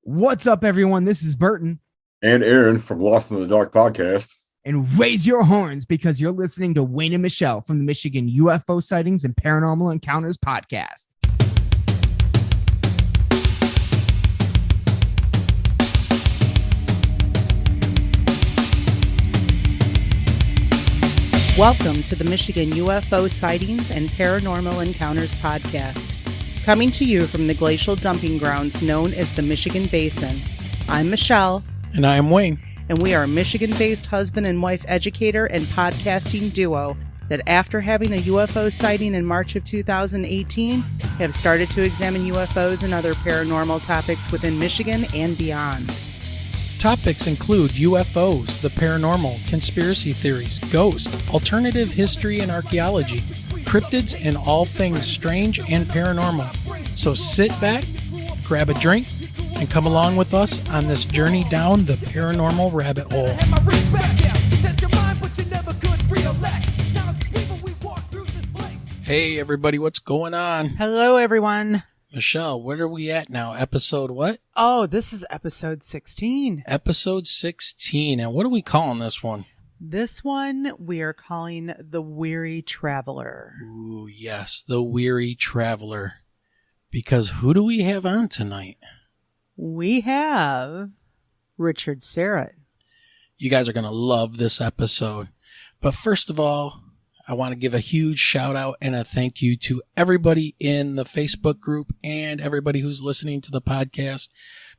What's up, everyone? This is Burton. And Aaron from Lost in the Dark podcast. And raise your horns because you're listening to Wayne and Michelle from the Michigan UFO Sightings and Paranormal Encounters podcast. Welcome to the Michigan UFO Sightings and Paranormal Encounters podcast. Coming to you from the glacial dumping grounds known as the Michigan Basin. I'm Michelle. And I am Wayne. And we are a Michigan-based husband and wife educator and podcasting duo that after having a UFO sighting in March of 2018, have started to examine UFOs and other paranormal topics within Michigan and beyond. Topics include UFOs, the paranormal, conspiracy theories, ghosts, alternative history and archaeology, cryptids, and all things strange and paranormal. So sit back, grab a drink, and come along with us on this journey down the paranormal rabbit hole. Hey everybody, what's going on? Hello everyone. Michelle, where are we at now? Episode what? Oh, this is episode 16. Episode 16. And what are we calling this one? This one we are calling The Weary Traveler. Ooh, yes, The Weary Traveler. Because who do we have on tonight? We have Richard Syrett. You guys are going to love this episode. But first of all, I want to give a huge shout out and a thank you to everybody in the Facebook group and everybody who's listening to the podcast,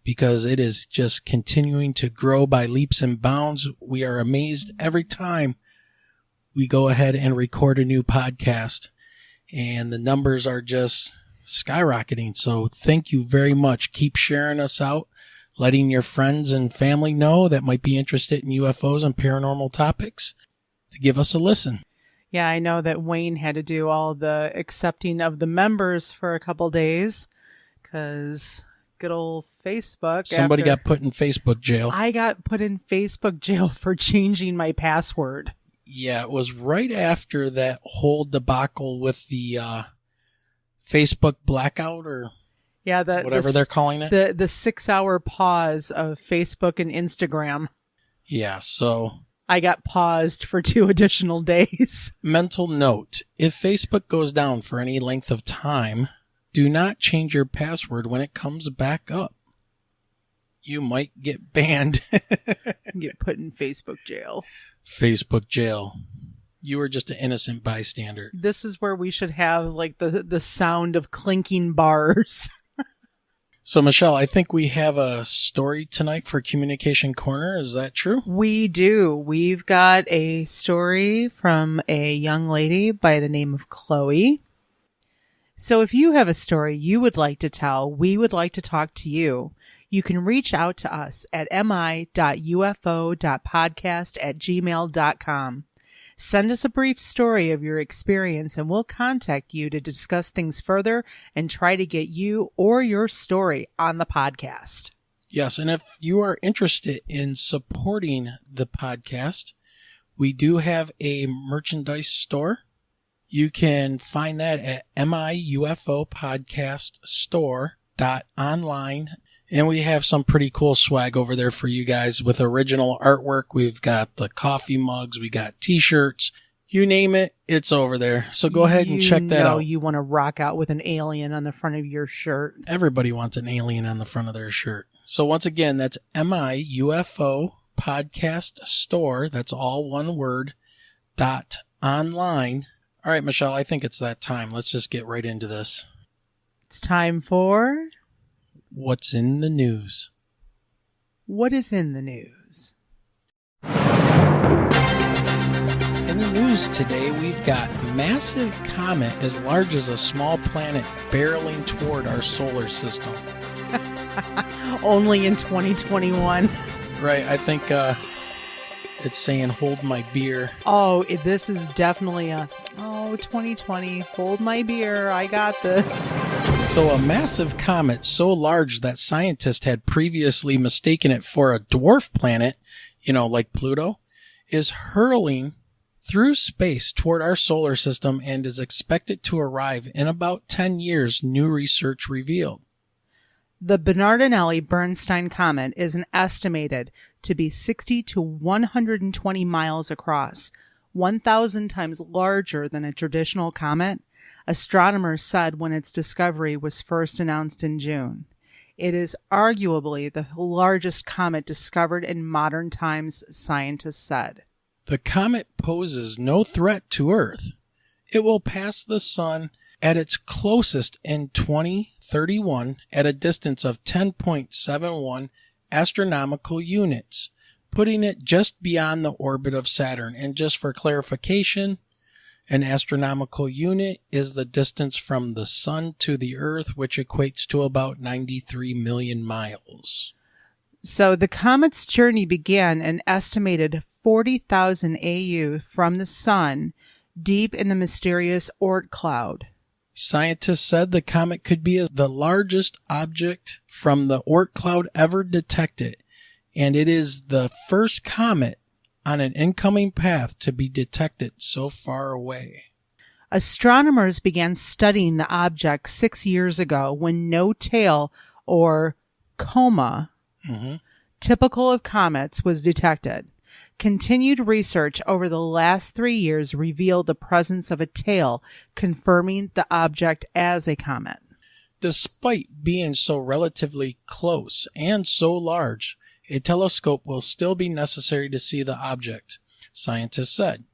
because it is just continuing to grow by leaps and bounds. We are amazed every time we go ahead and record a new podcast, and the numbers are just skyrocketing. So thank you very much. Keep sharing us out, letting your friends and family know that might be interested in UFOs and paranormal topics to give us a listen. Yeah, I know that Wayne had to do all the accepting of the members for a couple days because good old Facebook. Somebody got put in Facebook jail. I got put in Facebook jail for changing my password. Yeah, it was right after that whole debacle with the Facebook blackout or whatever they're calling it. The 6-hour pause of Facebook and Instagram. Yeah, so I got paused for 2 additional days. Mental note, if Facebook goes down for any length of time, do not change your password when it comes back up. You might get banned. Get put in Facebook jail. Facebook jail. You were just an innocent bystander. This is where we should have like the sound of clinking bars. So, Michelle, I think we have a story tonight for Communication Corner. Is that true? We do. We've got a story from a young lady by the name of Chloe. So if you have a story you would like to tell, we would like to talk to you. You can reach out to us at mi.ufo.podcast@gmail.com. Send us a brief story of your experience and we'll contact you to discuss things further and try to get you or your story on the podcast. Yes, and if you are interested in supporting the podcast, we do have a merchandise store. You can find that at miufopodcaststore.online. And we have some pretty cool swag over there for you guys with original artwork. We've got the coffee mugs. We got t-shirts. You name it, it's over there. So go ahead and check that out. You want to rock out with an alien on the front of your shirt. Everybody wants an alien on the front of their shirt. So once again, that's miufopodcaststore. That's all one word, .online. All right, Michelle, I think it's that time. Let's just get right into this. It's time for What's in the News? What is in the news? In the news today, we've got massive comet as large as a small planet barreling toward our solar system. Only in 2021. Right, I think it's saying hold my beer. Oh, this is definitely 2020, hold my beer, I got this. So a massive comet so large that scientists had previously mistaken it for a dwarf planet, like Pluto, is hurling through space toward our solar system and is expected to arrive in about 10 years, new research revealed. The Bernardinelli-Bernstein comet is estimated to be 60 to 120 miles across, 1,000 times larger than a traditional comet. Astronomers said when its discovery was first announced in June. It is arguably the largest comet discovered in modern times, scientists said. The comet poses no threat to Earth. It will pass the sun at its closest in 2031 at a distance of 10.71 astronomical units, putting it just beyond the orbit of Saturn. And just for clarification, an astronomical unit is the distance from the sun to the Earth, which equates to about 93 million miles. So the comet's journey began an estimated 40,000 AU from the sun, deep in the mysterious Oort cloud. Scientists said the comet could be the largest object from the Oort cloud ever detected, and it is the first comet on an incoming path to be detected so far away. Astronomers began studying the object 6 years ago when no tail, or coma, typical of comets, was detected. Continued research over the last 3 years revealed the presence of a tail, confirming the object as a comet. Despite being so relatively close and so large, a telescope will still be necessary to see the object, scientists said.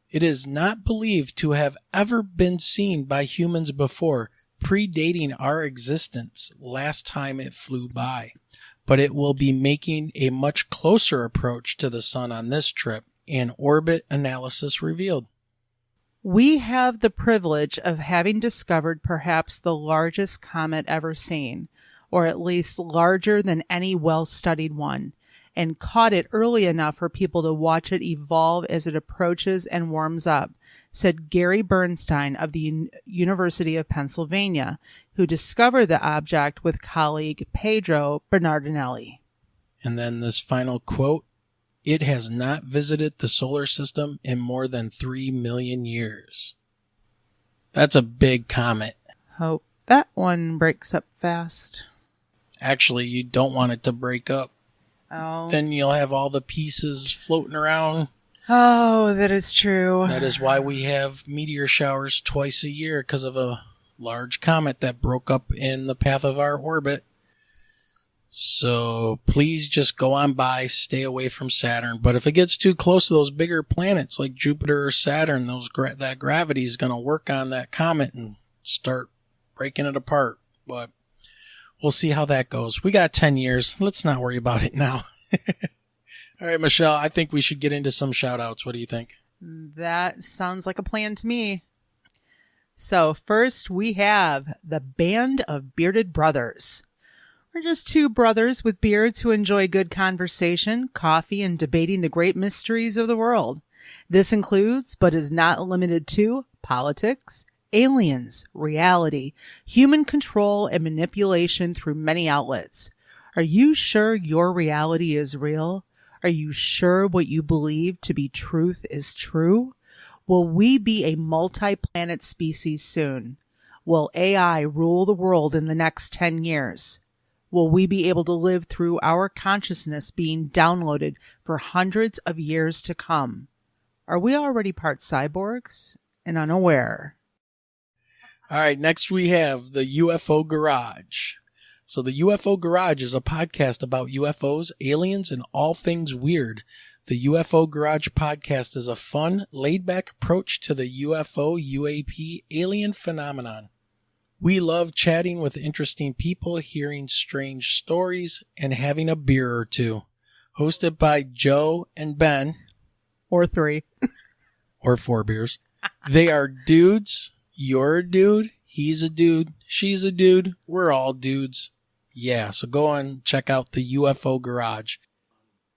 It is not believed to have ever been seen by humans before, predating our existence last time it flew by. But it will be making a much closer approach to the sun on this trip, and orbit analysis revealed. We have the privilege of having discovered perhaps the largest comet ever seen, or at least larger than any well-studied one, and caught it early enough for people to watch it evolve as it approaches and warms up, said Gary Bernstein of the University of Pennsylvania, who discovered the object with colleague Pedro Bernardinelli. And then this final quote, "It has not visited the solar system in more than 3 million years." That's a big comet. Hope that one breaks up fast. Actually, you don't want it to break up. Oh. Then you'll have all the pieces floating around. Oh, that is true. That is why we have meteor showers twice a year, because of a large comet that broke up in the path of our orbit. So please just go on by, stay away from Saturn. But if it gets too close to those bigger planets like Jupiter or Saturn, that gravity is going to work on that comet and start breaking it apart. But we'll see how that goes. We got 10 years. Let's not worry about it now. All right, Michelle, I think we should get into some shout-outs. What do you think? That sounds like a plan to me. So first we have the Band of Bearded Brothers. We're just two brothers with beards who enjoy good conversation, coffee, and debating the great mysteries of the world. This includes, but is not limited to, politics, aliens, reality, human control, and manipulation through many outlets. Are you sure your reality is real? Are you sure what you believe to be truth is true? Will we be a multi-planet species soon? Will AI rule the world in the next 10 years? Will we be able to live through our consciousness being downloaded for hundreds of years to come? Are we already part cyborgs and unaware? All right, next we have the UFO Garage. So the UFO Garage is a podcast about UFOs, aliens, and all things weird. The UFO Garage podcast is a fun, laid-back approach to the UFO, UAP, alien phenomenon. We love chatting with interesting people, hearing strange stories, and having a beer or two. Hosted by Joe and Ben. Or 3. Or 4 beers. They are dudes. You're a dude. He's a dude. She's a dude. We're all dudes. Yeah, so go and check out the UFO Garage.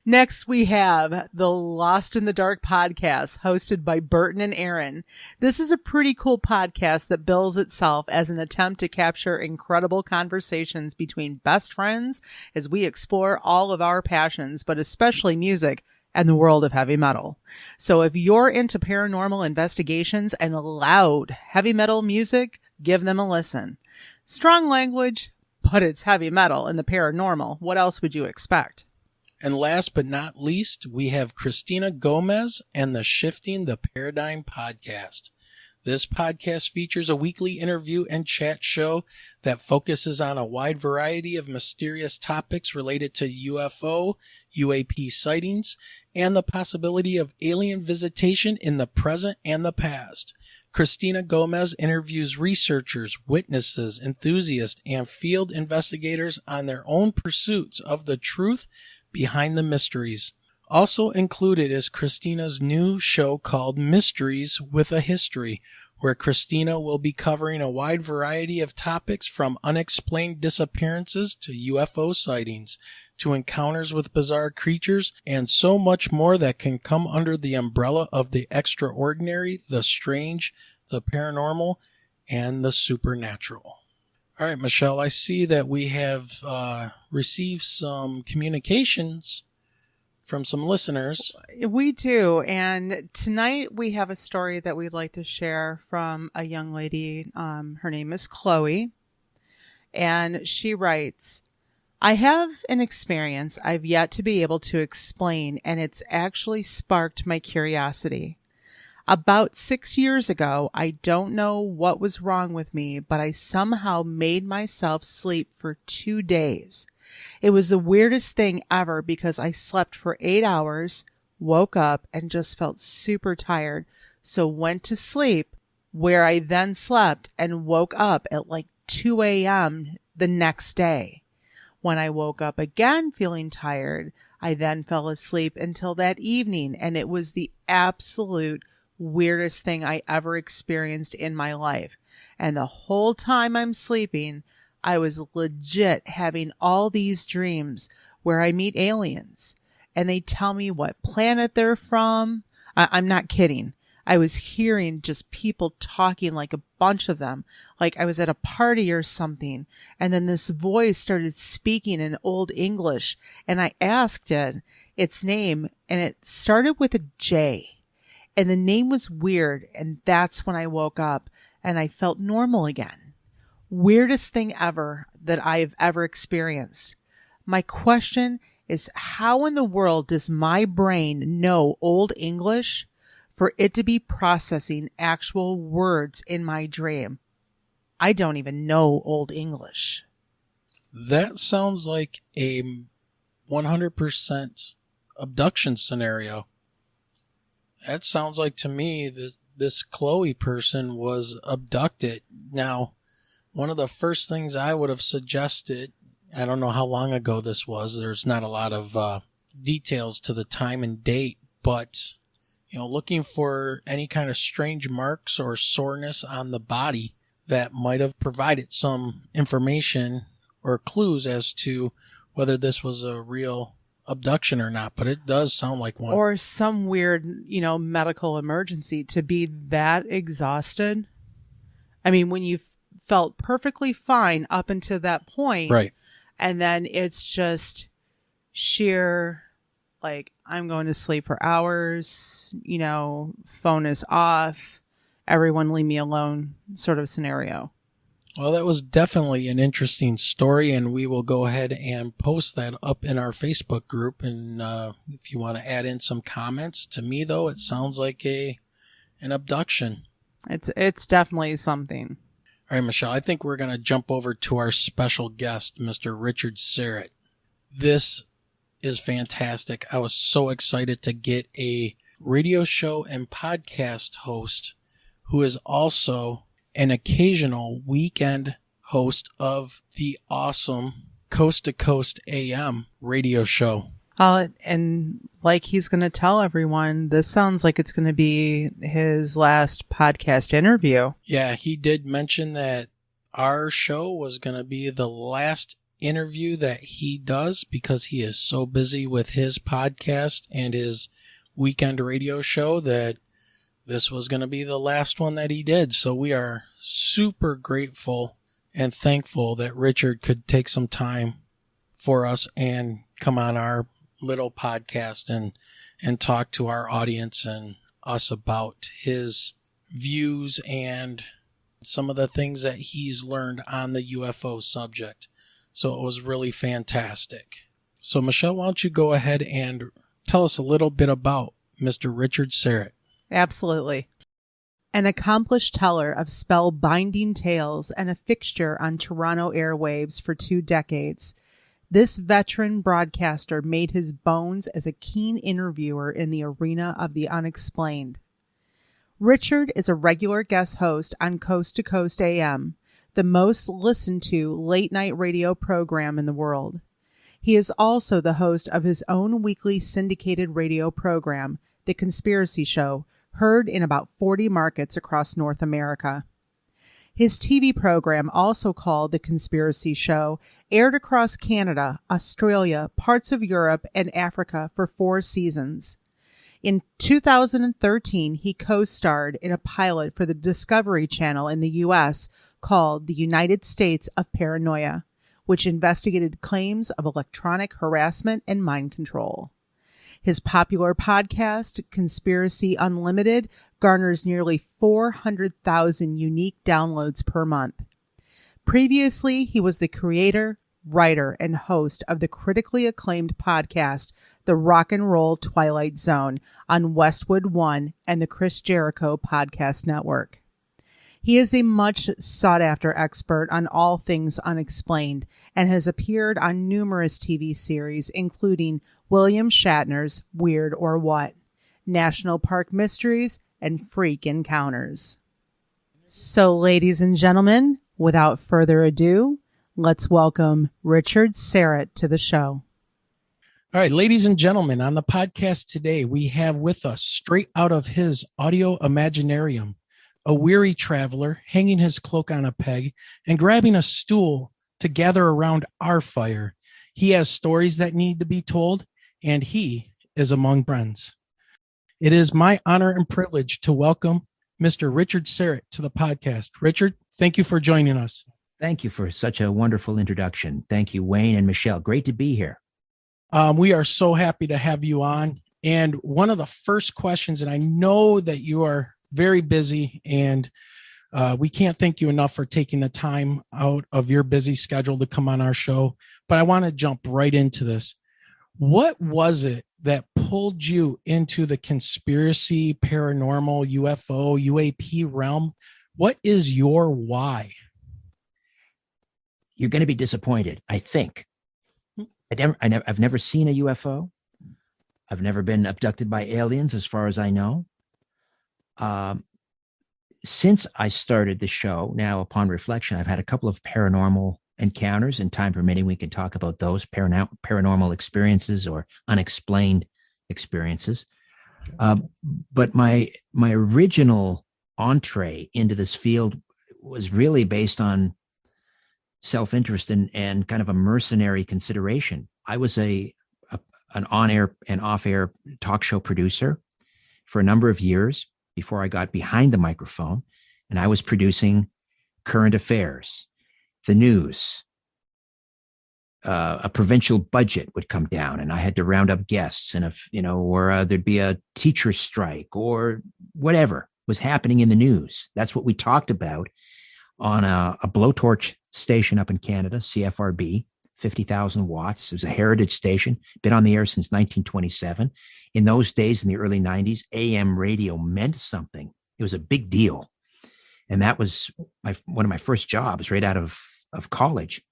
Next, we have the Lost in the Dark podcast, hosted by Burton and Aaron. This is a pretty cool podcast that bills itself as an attempt to capture incredible conversations between best friends as we explore all of our passions, but especially music and the world of heavy metal. So if you're into paranormal investigations and loud heavy metal music, give them a listen. Strong language, but it's heavy metal and the paranormal. What else would you expect? And last but not least, we have Christina Gomez and the Shifting the Paradigm podcast. This podcast features a weekly interview and chat show that focuses on a wide variety of mysterious topics related to UFO, UAP sightings, and the possibility of alien visitation in the present and the past. Christina Gomez interviews researchers, witnesses, enthusiasts, and field investigators on their own pursuits of the truth behind the mysteries. Also included is Christina's new show called Mysteries with a History, where Christina will be covering a wide variety of topics from unexplained disappearances to UFO sightings, to encounters with bizarre creatures, and so much more that can come under the umbrella of the extraordinary, the strange, the paranormal, and the supernatural. All right, Michelle, I see that we have received some communications from some listeners. We do. And tonight we have a story that we'd like to share from a young lady. Her name is Chloe. And she writes, I have an experience I've yet to be able to explain, and it's actually sparked my curiosity. About 6 years ago, I don't know what was wrong with me, but I somehow made myself sleep for 2 days. It was the weirdest thing ever because I slept for 8 hours, woke up, and just felt super tired. So went to sleep, where I then slept and woke up at like 2 a.m. the next day. When I woke up again feeling tired, I then fell asleep until that evening, and it was the absolute weirdest thing I ever experienced in my life. And the whole time I'm sleeping, I was legit having all these dreams where I meet aliens and they tell me what planet they're from. I'm not kidding. I was hearing just people talking, like a bunch of them, like I was at a party or something. And then this voice started speaking in Old English, and I asked it its name, and it started with a J. And the name was weird, and that's when I woke up and I felt normal again. Weirdest thing ever that I've ever experienced. My question is, how in the world does my brain know Old English for it to be processing actual words in my dream? I don't even know Old English. That sounds like a 100% abduction scenario. That sounds like to me this Chloe person was abducted. Now, one of the first things I would have suggested, I don't know how long ago this was, there's not a lot of details to the time and date, but looking for any kind of strange marks or soreness on the body that might have provided some information or clues as to whether this was a real abduction or not, but it does sound like one. Or some weird, medical emergency to be that exhausted. I mean, when you felt perfectly fine up until that point, right? And then it's just sheer, like, I'm going to sleep for hours, phone is off, everyone leave me alone sort of scenario. Well, that was definitely an interesting story, and we will go ahead and post that up in our Facebook group. And if you want to add in some comments, to me, though, it sounds like an abduction. It's definitely something. All right, Michelle, I think we're going to jump over to our special guest, Mr. Richard Syrett. This is fantastic. I was so excited to get a radio show and podcast host who is also an occasional weekend host of the awesome Coast to Coast AM radio show. And like he's going to tell everyone, this sounds like it's going to be his last podcast interview. Yeah, he did mention that our show was going to be the last interview that he does because he is so busy with his podcast and his weekend radio show that this was going to be the last one that he did. So we are super grateful and thankful that Richard could take some time for us and come on our little podcast and talk to our audience and us about his views and some of the things that he's learned on the UFO subject. So it was really fantastic. So Michelle, why don't you go ahead and tell us a little bit about Mr. Richard Syrett? Absolutely. An accomplished teller of spell-binding tales and a fixture on Toronto airwaves for 2 decades, this veteran broadcaster made his bones as a keen interviewer in the arena of the unexplained. Richard is a regular guest host on Coast to Coast AM, the most listened to late-night radio program in the world. He is also the host of his own weekly syndicated radio program, The Conspiracy Show, heard in about 40 markets across North America. His TV program, also called The Conspiracy Show, aired across Canada, Australia, parts of Europe, and Africa for 4 seasons. In 2013, he co-starred in a pilot for the Discovery Channel in the U.S. called The United States of Paranoia, which investigated claims of electronic harassment and mind control. His popular podcast, Conspiracy Unlimited, garners nearly 400,000 unique downloads per month. Previously, he was the creator, writer, and host of the critically acclaimed podcast, The Rock and Roll Twilight Zone, on Westwood One and the Chris Jericho Podcast Network. He is a much sought-after expert on all things unexplained and has appeared on numerous TV series, including William Shatner's Weird or What, National Park Mysteries, and Freak Encounters. So, ladies and gentlemen, without further ado, let's welcome Richard Syrett to the show. All right, ladies and gentlemen, on the podcast today, we have with us, straight out of his audio imaginarium, a weary traveler hanging his cloak on a peg and grabbing a stool to gather around our fire. He has stories that need to be told, and he is among friends. It is my honor and privilege to welcome Mr. Richard Syrett to the podcast. Richard, thank you for joining us. Thank you for such a wonderful introduction. Thank you, Wayne and Michelle. Great to be here. We are so happy to have you on. And one of the first questions, and I know that you are very busy, and we can't thank you enough for taking the time out of your busy schedule to come on our show, but I want to jump right into this. What was it that pulled you into the conspiracy, paranormal, UFO, UAP realm? What is your why? You're going to be disappointed, I think. I've never seen a UFO. I've never been abducted by aliens, as far as I know. Since I started the show, now upon reflection, I've had a couple of paranormal encounters, and time permitting, we can talk about those paranormal experiences or unexplained experiences. But my original entree into this field was really based on self-interest and kind of a mercenary consideration. I was an on-air and off-air talk show producer for a number of years before I got behind the microphone, and I was producing current affairs, the news. A provincial budget would come down, and I had to round up guests, and or there'd be a teacher strike or whatever was happening in the news. That's what we talked about on a blowtorch station up in Canada, CFRB, 50,000 watts. It was a heritage station, been on the air since 1927. In those days, in the early 90s, AM radio meant something. It was a big deal. And that was one of my first jobs right out of college.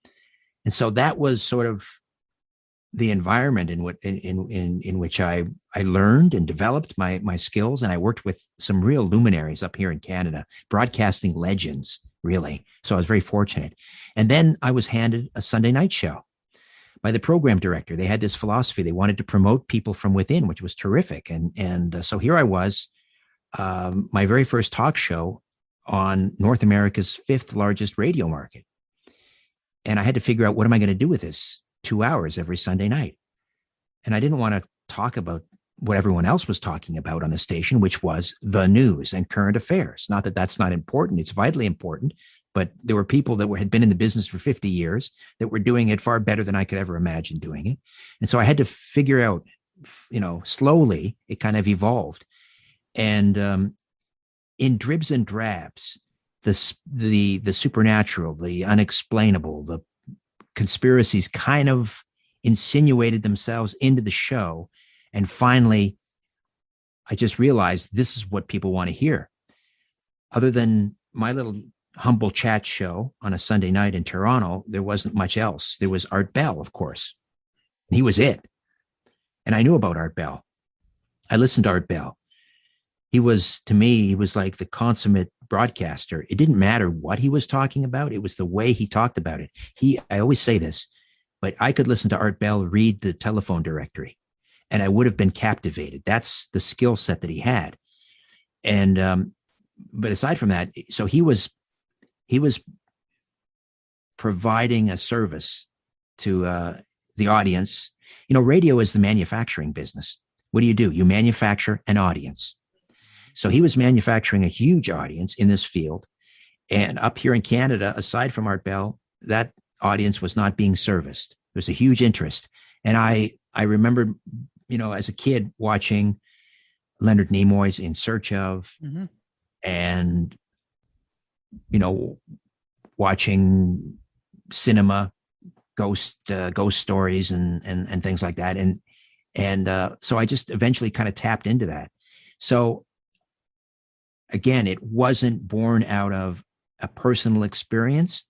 And so that was sort of the environment in which I learned and developed my skills. And I worked with some real luminaries up here in Canada, broadcasting legends, really. So I was very fortunate. And then I was handed a Sunday night show by the program director. They had this philosophy. They wanted to promote people from within, which was terrific. And so here I was, my very first talk show on North America's 5th largest radio market. And I had to figure out, what am I going to do with this 2 hours every Sunday night? And I didn't want to talk about what everyone else was talking about on the station, which was the news and current affairs. Not that that's not important. It's vitally important. But there were people that had been in the business for 50 years that were doing it far better than I could ever imagine doing it. And so I had to figure out, slowly it kind of evolved. And in dribs and drabs, the supernatural, the unexplainable, the conspiracies kind of insinuated themselves into the show. And finally, I just realized this is what people want to hear. Other than my little humble chat show on a Sunday night in Toronto, there wasn't much else. There was Art Bell, of course. He was it. And I knew about Art Bell. I listened to Art Bell. He was, to me, he was like the consummate broadcaster. It didn't matter what he was talking about. It was the way he talked about it. I always say this, but I could listen to Art Bell read the telephone directory and I would have been captivated. That's the skill set that he had. And, but aside from that, so he was providing a service to the audience. You know, radio is the manufacturing business. What do? You manufacture an audience. So he was manufacturing a huge audience in this field. And up here in Canada, aside from Art Bell, that audience was not being serviced. There was a huge interest. And I remember, you know, as a kid watching Leonard Nimoy's In Search Of, and, you know, watching cinema, ghost stories and things like that. And so I just eventually kind of tapped into that. So again, it wasn't born out of a personal experience,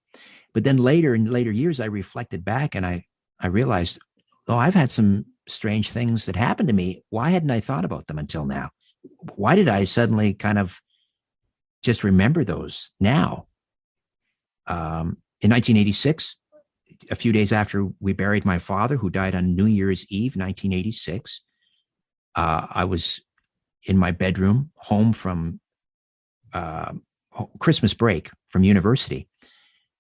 but then later in later years, I reflected back and I realized, oh, I've had some strange things that happened to me. Why hadn't I thought about them until now? Why did I suddenly kind of just remember those now? In 1986, a few days after we buried my father, who died on New Year's Eve, 1986, I was in my bedroom, home from Christmas break from university.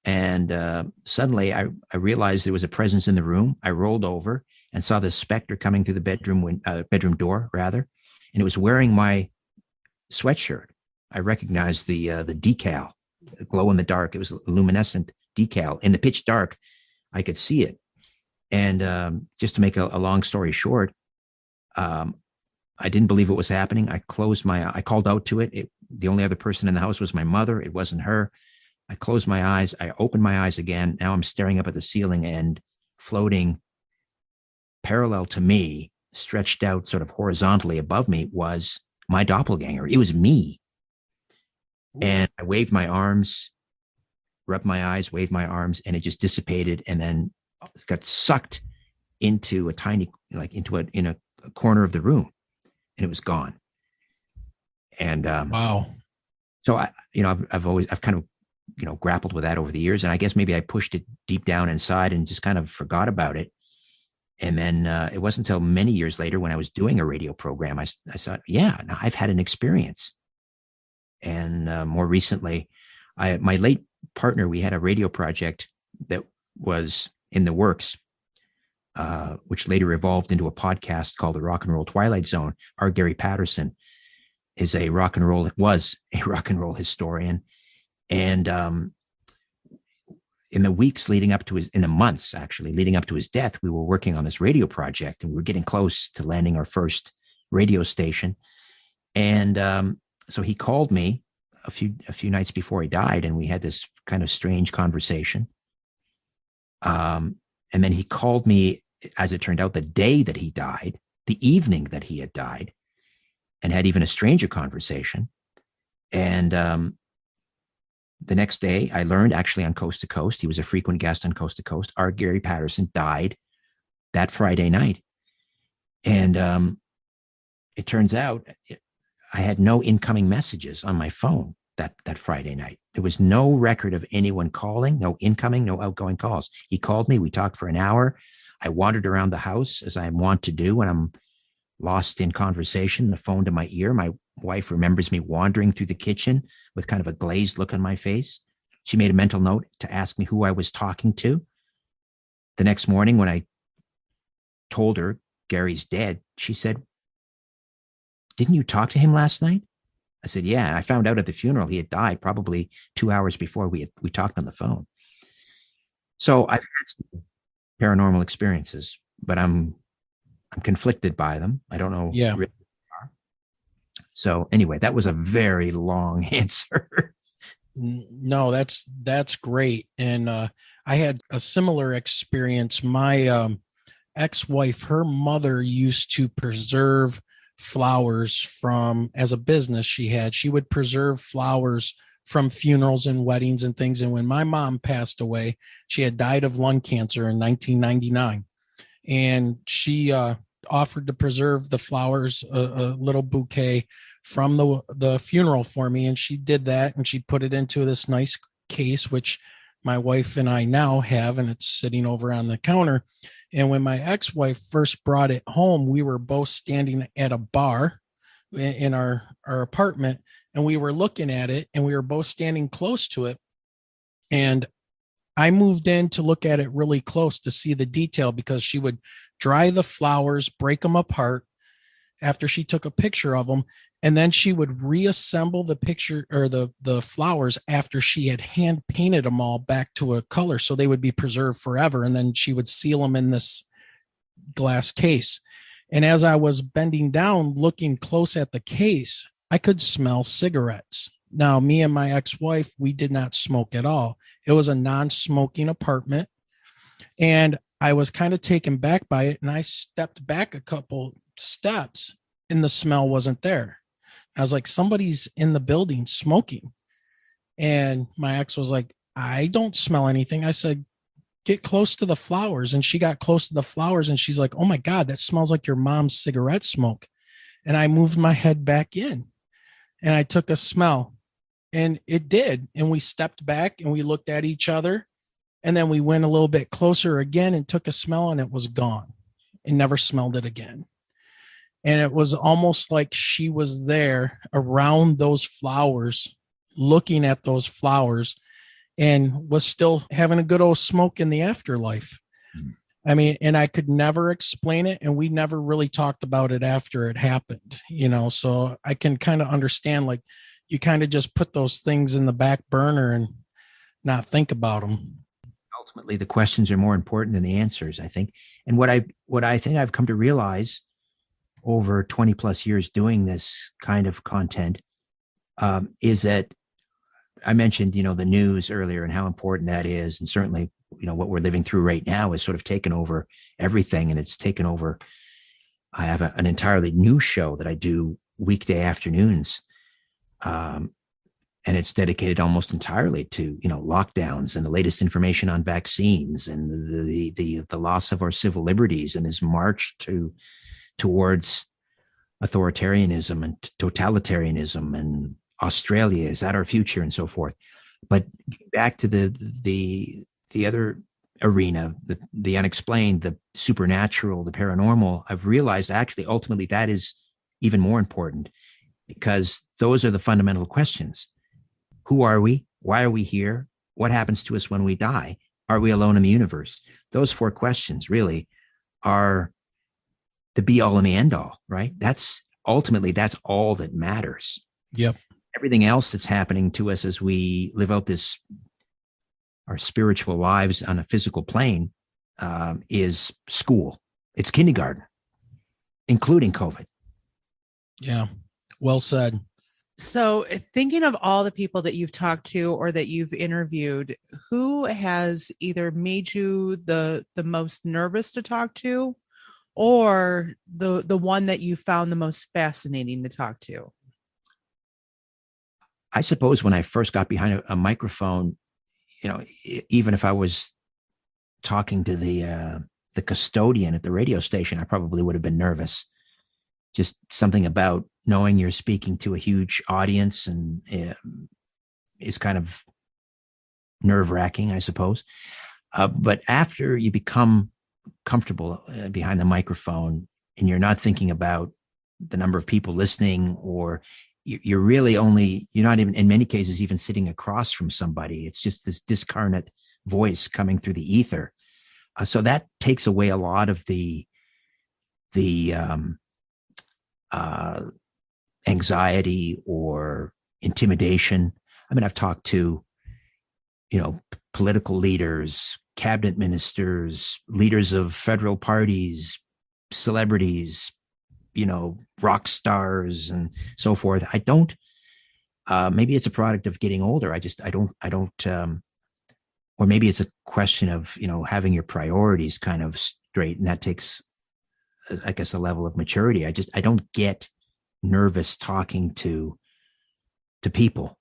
And suddenly I realized there was a presence in the room. I rolled over and saw this specter coming through the bedroom door, rather. And it was wearing my sweatshirt. I recognized the decal, the glow in the dark. It was a luminescent decal. In the pitch dark, I could see it. And just to make a long story short, I didn't believe it was happening. I called out to it. The only other person in the house was my mother. It wasn't her. I closed my eyes. I opened my eyes again. Now I'm staring up at the ceiling, and floating parallel to me, stretched out sort of horizontally above me, was my doppelganger. It was me. And I waved my arms, rubbed my eyes, waved my arms, and it just dissipated. And then it got sucked into a tiny, in a corner of the room, and it was gone. And wow. So I've kind of, grappled with that over the years. And I guess maybe I pushed it deep down inside and just kind of forgot about it. And then it wasn't until many years later, when I was doing a radio program, I thought, yeah, now I've had an experience. And more recently, my late partner, we had a radio project that was in the works, which later evolved into a podcast called the Rock and Roll Twilight Zone. Our Gary Patterson was a rock and roll historian. And in the months leading up to his death, we were working on this radio project, and we were getting close to landing our first radio station. And so he called me a few nights before he died, and we had this kind of strange conversation. And then he called me, as it turned out, the day that he died, the evening that he had died, and had even a stranger conversation. And the next day, I learned, actually, on Coast to Coast, he was a frequent guest on Coast to Coast, our Gary Patterson died that Friday night. And it turns out I had no incoming messages on my phone that Friday night. There was no record of anyone calling, no incoming, no outgoing calls. He called me. We talked for an hour. I wandered around the house, as I want to do when I'm lost in conversation, the phone to my ear. My wife remembers me wandering through the kitchen with kind of a glazed look on my face. She made a mental note to ask me who I was talking to. The next morning, when I told her Gary's dead, she said, "Didn't you talk to him last night?" I said, "Yeah." And I found out at the funeral he had died probably 2 hours before we talked on the phone. So I've had some paranormal experiences, but I'm conflicted by them. I don't know. Yeah. Really. So anyway, that was a very long answer. No, that's great. And I had a similar experience. My ex-wife, her mother used to preserve flowers from, as a business she would preserve flowers from funerals and weddings and things. And when my mom passed away, she had died of lung cancer in 1999. And she offered to preserve the flowers, a little bouquet from the funeral for me. And she did that, and she put it into this nice case, which my wife and I now have, and it's sitting over on the counter. And when my ex-wife first brought it home, we were both standing at a bar in our apartment, and we were looking at it, and we were both standing close to it. And I moved in to look at it really close to see the detail, because she would dry the flowers, break them apart after she took a picture of them. And then she would reassemble the picture, or the flowers, after she had hand painted them all back to a color, so they would be preserved forever. And then she would seal them in this glass case. And as I was bending down, looking close at the case, I could smell cigarettes. Now, me and my ex-wife, we did not smoke at all. It was a non-smoking apartment. And I was kind of taken back by it. And I stepped back a couple steps, and the smell wasn't there. I was like, somebody's in the building smoking. And my ex was like, I don't smell anything. I said, get close to the flowers. And she got close to the flowers, and she's like, oh my God, that smells like your mom's cigarette smoke. And I moved my head back in, and I took a smell, and it did. And we stepped back, and we looked at each other, and then we went a little bit closer again and took a smell, and it was gone, and never smelled it again. And it was almost like she was there around those flowers, looking at those flowers, and was still having a good old smoke in the afterlife. I mean, and I could never explain it. And we never really talked about it after it happened, so I can kind of understand, like, you kind of just put those things in the back burner and not think about them. Ultimately, the questions are more important than the answers, I think. And what I think I've come to realize over 20 plus years doing this kind of content is that I mentioned, the news earlier and how important that is. And certainly, what we're living through right now is sort of taken over everything. And it's taken over. I have an entirely new show that I do weekday afternoons. And it's dedicated almost entirely to, lockdowns and the latest information on vaccines and the loss of our civil liberties and this march towards authoritarianism and totalitarianism, and Australia, is that our future, and so forth. But back to the other arena, the unexplained, the supernatural, the paranormal, I've realized actually ultimately that is even more important, because those are the fundamental questions. Who are we? Why are we here? What happens to us when we die? Are we alone in the universe? Those four questions really are the be all and the end all, right? That's all that matters. Yep. Everything else that's happening to us as we live out our spiritual lives on a physical plane, is school. It's kindergarten, including COVID. Yeah. Well said. So, thinking of all the people that you've talked to or that you've interviewed, who has either made you the most nervous to talk to, or the one that you found the most fascinating to talk to? I suppose when I first got behind a microphone, even if I was talking to the custodian at the radio station, I probably would have been nervous. Just something about knowing you're speaking to a huge audience and is kind of nerve-wracking, I suppose. But after you become comfortable behind the microphone and you're not thinking about the number of people listening, or you're not even, in many cases, even sitting across from somebody. It's just this discarnate voice coming through the ether. So that takes away a lot of the anxiety or intimidation. I mean, I've talked to, political leaders, cabinet ministers, leaders of federal parties, celebrities, rock stars and so forth. I don't Maybe it's a product of getting older. I don't, or maybe it's a question of, having your priorities kind of straight. And that takes, I guess, a level of maturity. I don't get nervous talking to people.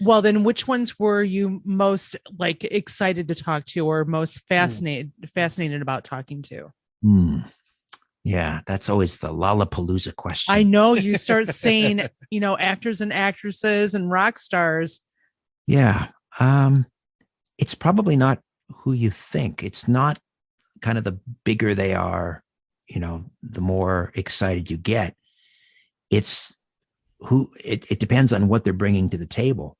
Well, then which ones were you most excited to talk to or most fascinated about talking to? Yeah, that's always the Lollapalooza question. I know you start saying, actors and actresses and rock stars. Yeah. It's probably not who you think. It's not kind of the bigger they are, the more excited you get. It's who it depends on what they're bringing to the table.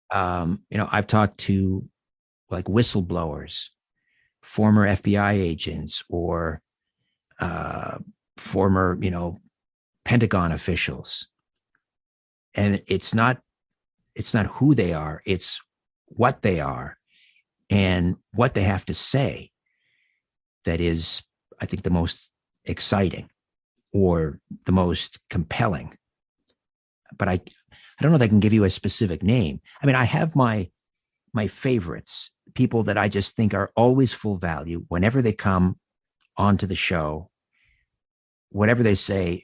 I've talked to like whistleblowers, former FBI agents, or former, Pentagon officials. And it's not who they are, it's what they are and what they have to say that is, I think, the most exciting or the most compelling. But I don't know if I can give you a specific name. I mean, I have my favorites, people that I just think are always full value whenever they come onto the show. Whatever they say,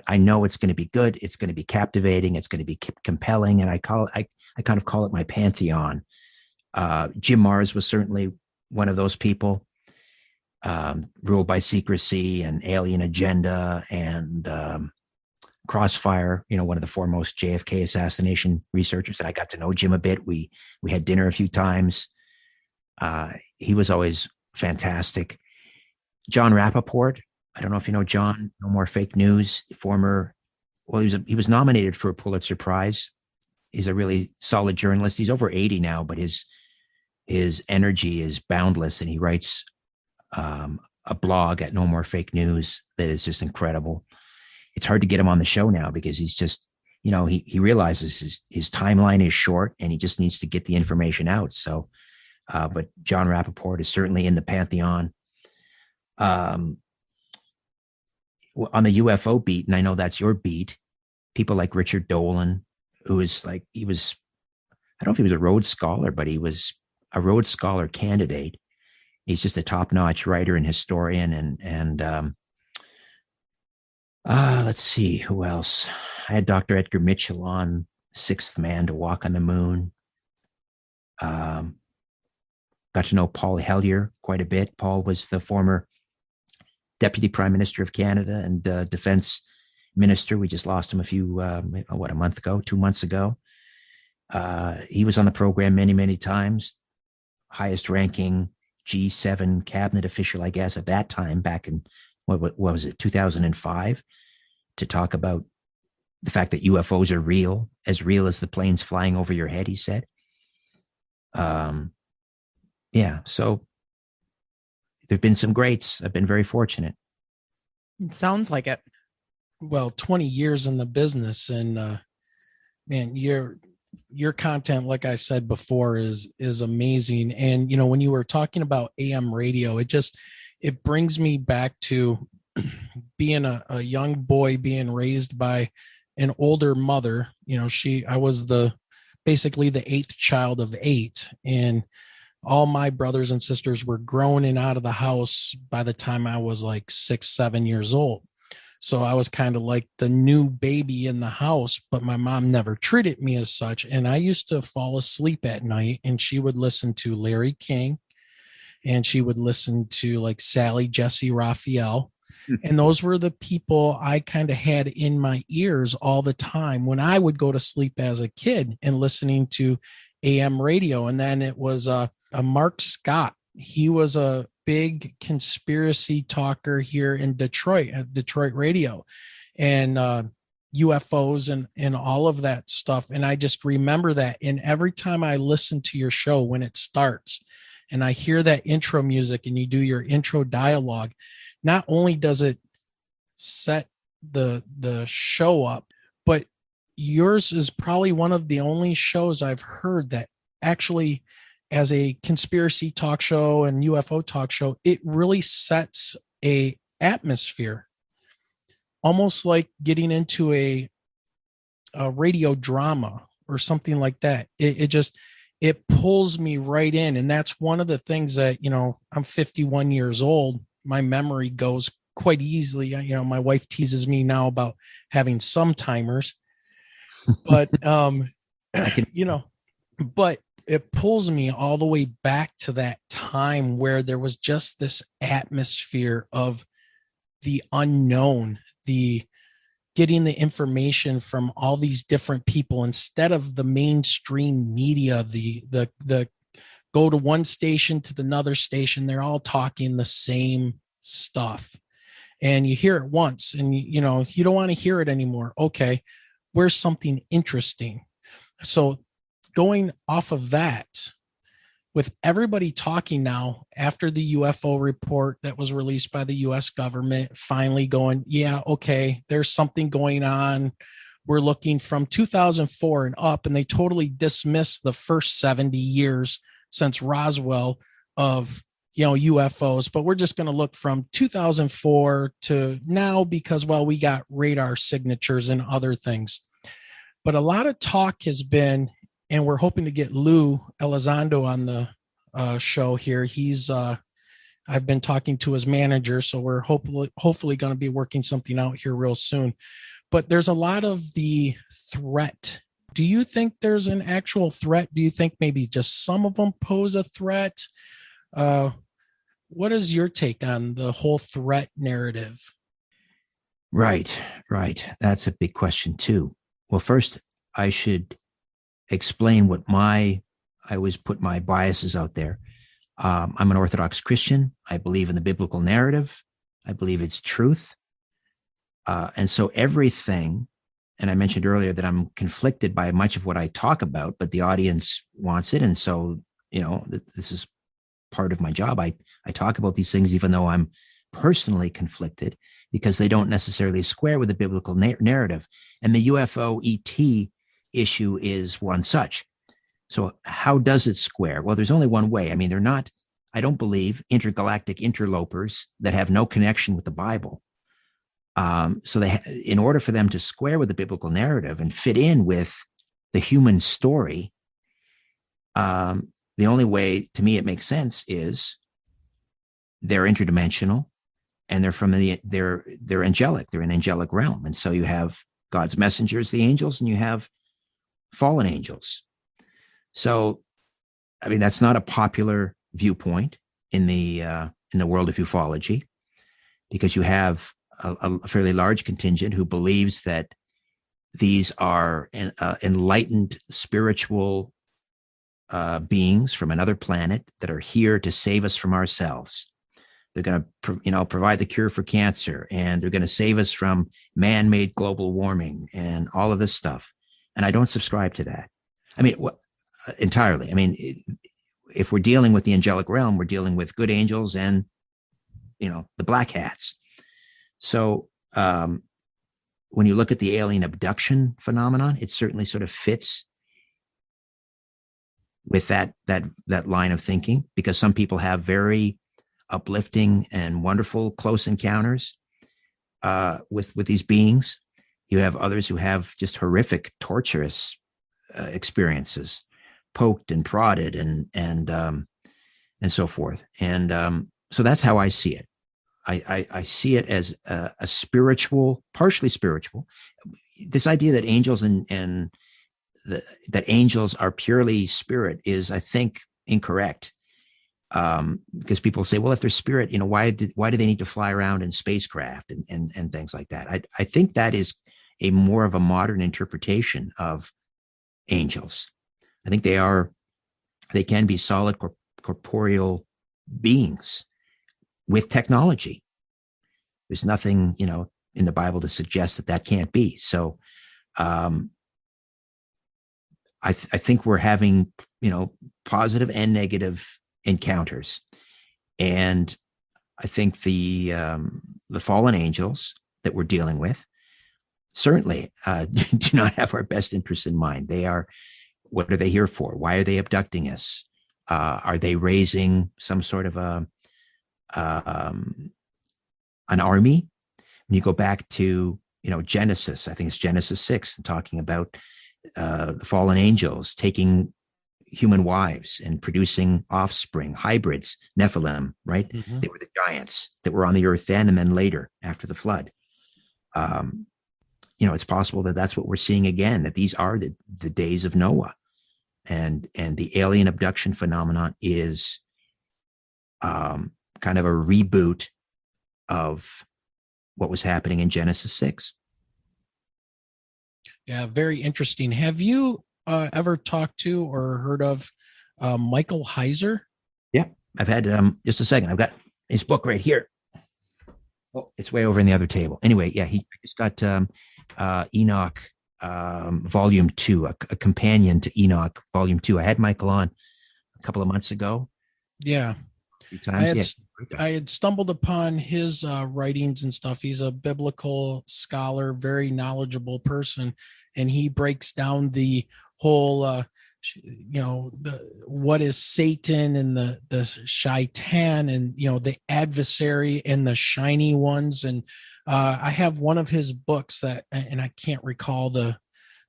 I know it's going to be good. It's going to be captivating. It's going to be compelling. And I kind of call it my pantheon. Jim Mars was certainly one of those people. Ruled by Secrecy and Alien Agenda and Crossfire, one of the foremost JFK assassination researchers. And I got to know Jim a bit. We had dinner a few times. He was always fantastic. John Rappaport. I don't know if you know John. No More Fake News. He was nominated for a Pulitzer Prize. He's a really solid journalist. He's over 80 now, but his energy is boundless, and he writes a blog at No More Fake News that is just incredible. It's hard to get him on the show now because he's just, he realizes his timeline is short and he just needs to get the information out. So, but John Rappaport is certainly in the pantheon. On the UFO beat, and I know that's your beat, people like Richard Dolan, who is I don't know if he was a Rhodes Scholar, but he was a Rhodes Scholar candidate. He's just a top-notch writer and historian. And let's see, who else? I had Dr. Edgar Mitchell on, Sixth Man to Walk on the Moon. Got to know Paul Hellyer quite a bit. Paul was the former Deputy Prime Minister of Canada and Defense Minister. We just lost him a month ago, 2 months ago. He was on the program many, many times. Highest ranking G7 cabinet official, I guess, at that time, back in, what was it, 2005, to talk about the fact that UFOs are real as the planes flying over your head, he said. Yeah, so there've been some greats. I've been very fortunate. It sounds like it. Well, 20 years in the business, and man, your content, like I said before, is amazing. And when you were talking about AM radio, it brings me back to being a young boy being raised by an older mother. I was basically the eighth child of 8, and all my brothers and sisters were grown and out of the house by the time I was like 6, 7 years old. So I was kind of like the new baby in the house, but my mom never treated me as such. And I used to fall asleep at night, and she would listen to Larry King, and she would listen to like Sally Jesse Raphael. And those were the people I kind of had in my ears all the time when I would go to sleep as a kid and listening to AM radio. And then it was a Mark Scott. He was a big conspiracy talker here in Detroit at Detroit radio, and UFOs and all of that stuff. And I just remember that. And every time I listen to your show, when it starts and I hear that intro music and you do your intro dialogue, not only does it set the show up, but yours is probably one of the only shows I've heard that actually, as a conspiracy talk show and UFO talk show, it really sets a atmosphere, almost like getting into a a radio drama or something like that. It pulls me right in. And that's one of the things that, I'm 51 years old. My memory goes quite easily. My wife teases me now about having some timers, but, but it pulls me all the way back to that time where there was just this atmosphere of the unknown, the getting the information from all these different people instead of the mainstream media, the go to one station to another station. They're all talking the same stuff and you hear it once and you don't want to hear it anymore. Okay, where's something interesting? So going off of that, with everybody talking now after the UFO report that was released by the US government, finally going, yeah, okay, there's something going on. We're looking from 2004 and up, and they totally dismissed the first 70 years since Roswell of, UFOs, but we're just going to look from 2004 to now because, well, we got radar signatures and other things. But a lot of talk has been, and we're hoping to get Lou Elizondo on the show here. He's I've been talking to his manager, so we're hopefully going to be working something out here real soon. But there's a lot of the threat. Do you think there's an actual threat? Do you think maybe just some of them pose a threat? What is your take on the whole threat narrative? Right. That's a big question too. Well, first I should explain what I always put my biases out there. I'm an Orthodox Christian. I believe in the biblical narrative. I believe it's truth. And so everything, and I mentioned earlier that I'm conflicted by much of what I talk about, but the audience wants it. And so, this is part of my job. I talk about these things, even though I'm personally conflicted because they don't necessarily square with the biblical narrative. And the UFO ET issue is one such. So how does it square? Well, there's only one way. I mean, they're not, I don't believe, intergalactic interlopers that have no connection with the Bible. So in order for them to square with the biblical narrative and fit in with the human story, the only way, to me, it makes sense is they're interdimensional and they're angelic. They're an angelic realm. And so you have God's messengers, the angels, and you have fallen angels. So, I mean, that's not a popular viewpoint in the world of ufology, because you have a fairly large contingent who believes that these are enlightened spiritual beings from another planet that are here to save us from ourselves. They're going to, provide the cure for cancer, and they're going to save us from man-made global warming and all of this stuff. And I don't subscribe to that. I mean, entirely. I mean, if we're dealing with the angelic realm, we're dealing with good angels and, the black hats. So when you look at the alien abduction phenomenon, it certainly sort of fits with that line of thinking, because some people have very uplifting and wonderful close encounters with these beings. You have others who have just horrific, torturous experiences, poked and prodded and so forth. And so that's how I see it. I see it as a spiritual, partially spiritual. This idea that angels that angels are purely spirit is, I think, incorrect. Because people say, well, if they're spirit, why do they need to fly around in spacecraft and things like that? I think that is a more of a modern interpretation of angels. I think they can be solid corporeal beings with technology. There's nothing, in the Bible to suggest that can't be. So, I think we're having, positive and negative encounters. And I think the fallen angels that we're dealing with certainly do not have our best interests in mind. What are they here for? Why are they abducting us? Are they raising some sort of an army? When you go back to Genesis, I think it's Genesis 6, talking about the fallen angels taking human wives and producing offspring, hybrids, Nephilim, right? Mm-hmm. They were the giants that were on the earth then and then later after the flood. It's possible that that's what we're seeing again, that these are the days of Noah. And the alien abduction phenomenon is kind of a reboot of what was happening in Genesis 6. Yeah, very interesting. Have you ever talked to or heard of Michael Heiser? Yeah, I've had just a second. I've got his book right here. Oh, it's way over in the other table. Anyway, yeah, he just got Enoch Volume 2, a companion to Enoch Volume 2. I had Michael on a couple of months ago. Yeah. 3 times. I had stumbled upon his writings and stuff. He's a biblical scholar, very knowledgeable person, and he breaks down the whole, what is Satan and the shaitan and, the adversary and the shiny ones. And I have one of his books and I can't recall the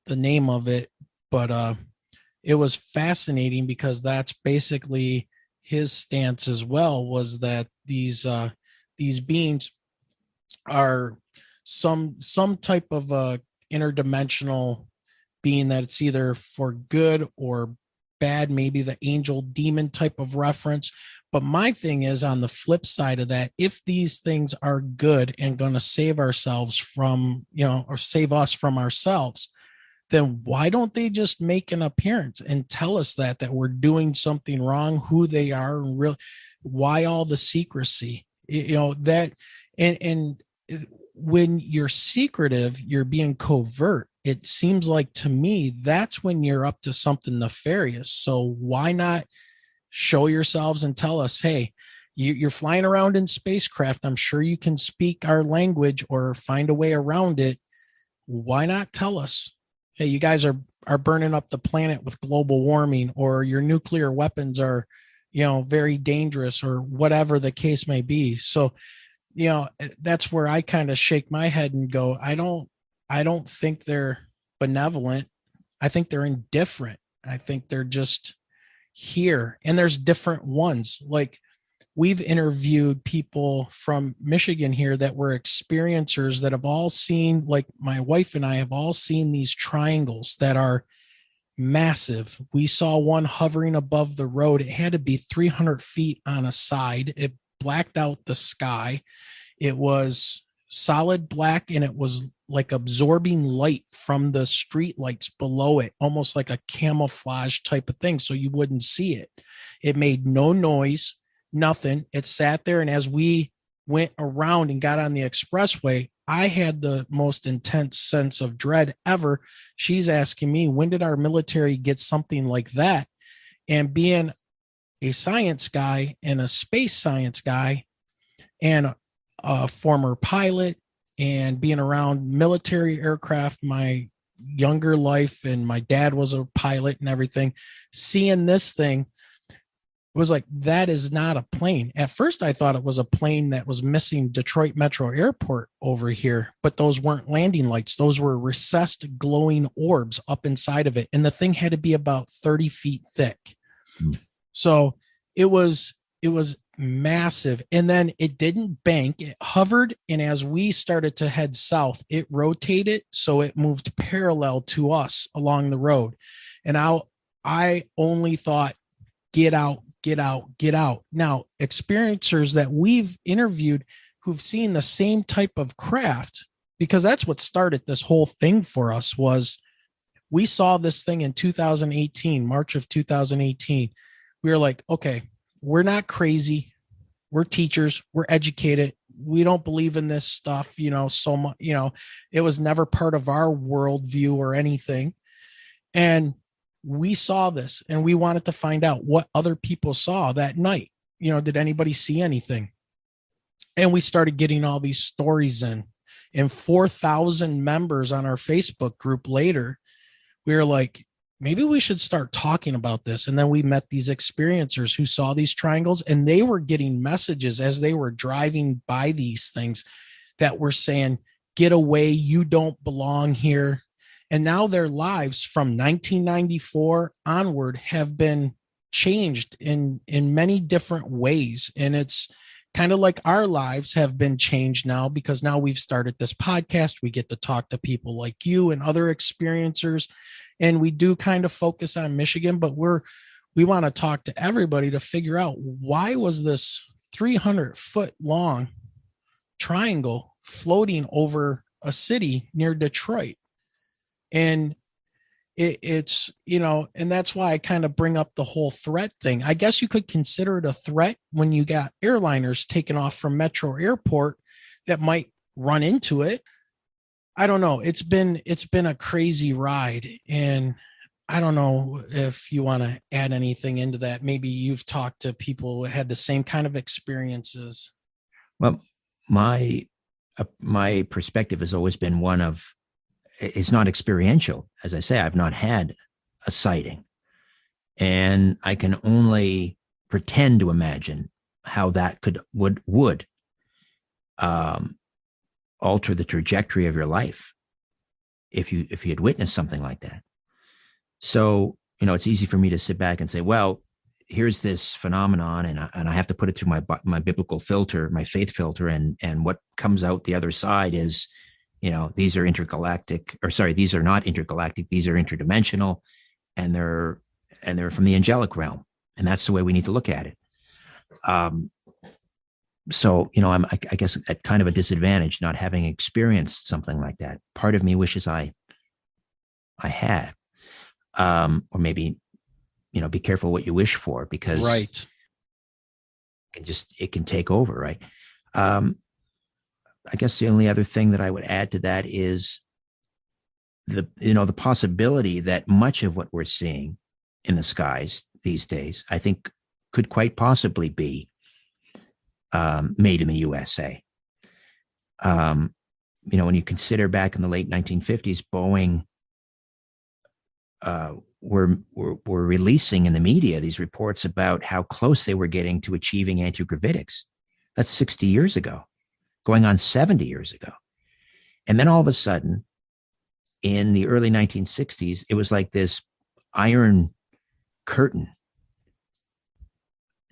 name of it, but it was fascinating because that's basically his stance as well, was that these beings are some type of interdimensional being, that it's either for good or bad, maybe the angel demon type of reference. But my thing is, on the flip side of that, if these things are good and going to save ourselves from, or save us from ourselves, then why don't they just make an appearance and tell us that we're doing something wrong, who they are, and really why all the secrecy, that, and when you're secretive, you're being covert. It seems like to me, that's when you're up to something nefarious. So why not show yourselves and tell us, hey, you're flying around in spacecraft. I'm sure you can speak our language or find a way around it. Why not tell us, hey, you guys are burning up the planet with global warming, or your nuclear weapons are, very dangerous, or whatever the case may be. So, that's where I kind of shake my head and go, I don't think they're benevolent. I think they're indifferent. I think they're just here. And there's different ones. Like, we've interviewed people from Michigan here that were experiencers that have all seen, like my wife and I have all seen these triangles that are massive. We saw one hovering above the road. It had to be 300 feet on a side. It blacked out the sky. It was solid black, and it was like absorbing light from the street lights below it, almost like a camouflage type of thing, so you wouldn't see it. It made no noise. Nothing. It sat there. And as we went around and got on the expressway, I had the most intense sense of dread ever. She's asking me, when did our military get something like that? And being a science guy and a space science guy and a former pilot, and being around military aircraft my younger life, and my dad was a pilot and everything, seeing this thing was like, that is not a plane. At first, I thought it was a plane that was missing Detroit Metro Airport over here, but those weren't landing lights. Those were recessed glowing orbs up inside of it. And the thing had to be about 30 feet thick. So it was massive. And then it didn't bank. It hovered. And as we started to head south, it rotated. So it moved parallel to us along the road. And I only thought, get out, get out, get out. Now, experiencers that we've interviewed who've seen the same type of craft, because that's what started this whole thing for us, was we saw this thing in 2018, March of 2018. We were like, okay, we're not crazy. We're teachers. We're educated. We don't believe in this stuff, so much, it was never part of our worldview or anything. And we saw this, and we wanted to find out what other people saw that night. Did anybody see anything? And we started getting all these stories in, and 4,000 members on our Facebook group later, we were like, maybe we should start talking about this. And then we met these experiencers who saw these triangles, and they were getting messages as they were driving by these things that were saying, get away, you don't belong here. And now their lives from 1994 onward have been changed in many different ways. And it's kind of like our lives have been changed now, because now we've started this podcast. We get to talk to people like you and other experiencers, and we do kind of focus on Michigan, but we want to talk to everybody to figure out, why was this 300-foot long triangle floating over a city near Detroit? And it's, and that's why I kind of bring up the whole threat thing. I guess you could consider it a threat when you got airliners taking off from Metro Airport that might run into it. I don't know. It's been a crazy ride, and I don't know if you want to add anything into that. Maybe you've talked to people who had the same kind of experiences. Well, my perspective has always been one of, it's not experiential. As I say, I've not had a sighting, and I can only pretend to imagine how that would alter the trajectory of your life if you had witnessed something like that. So, it's easy for me to sit back and say, well, here's this phenomenon, and I have to put it through my biblical filter, my faith filter, and what comes out the other side is, these are intergalactic, these are not intergalactic, these are interdimensional, and they're from the angelic realm, and that's the way we need to look at it. So, I'm, I guess, at kind of a disadvantage not having experienced something like that. Part of me wishes I had, or maybe, be careful what you wish for, because right, it can take over, right? I guess the only other thing that I would add to that is the possibility that much of what we're seeing in the skies these days, I think, could quite possibly be made in the USA. When you consider back in the late 1950s, Boeing were releasing in the media these reports about how close they were getting to achieving anti-gravitics. That's 60 years ago, going on 70 years ago. And then all of a sudden, in the early 1960s, it was like this iron curtain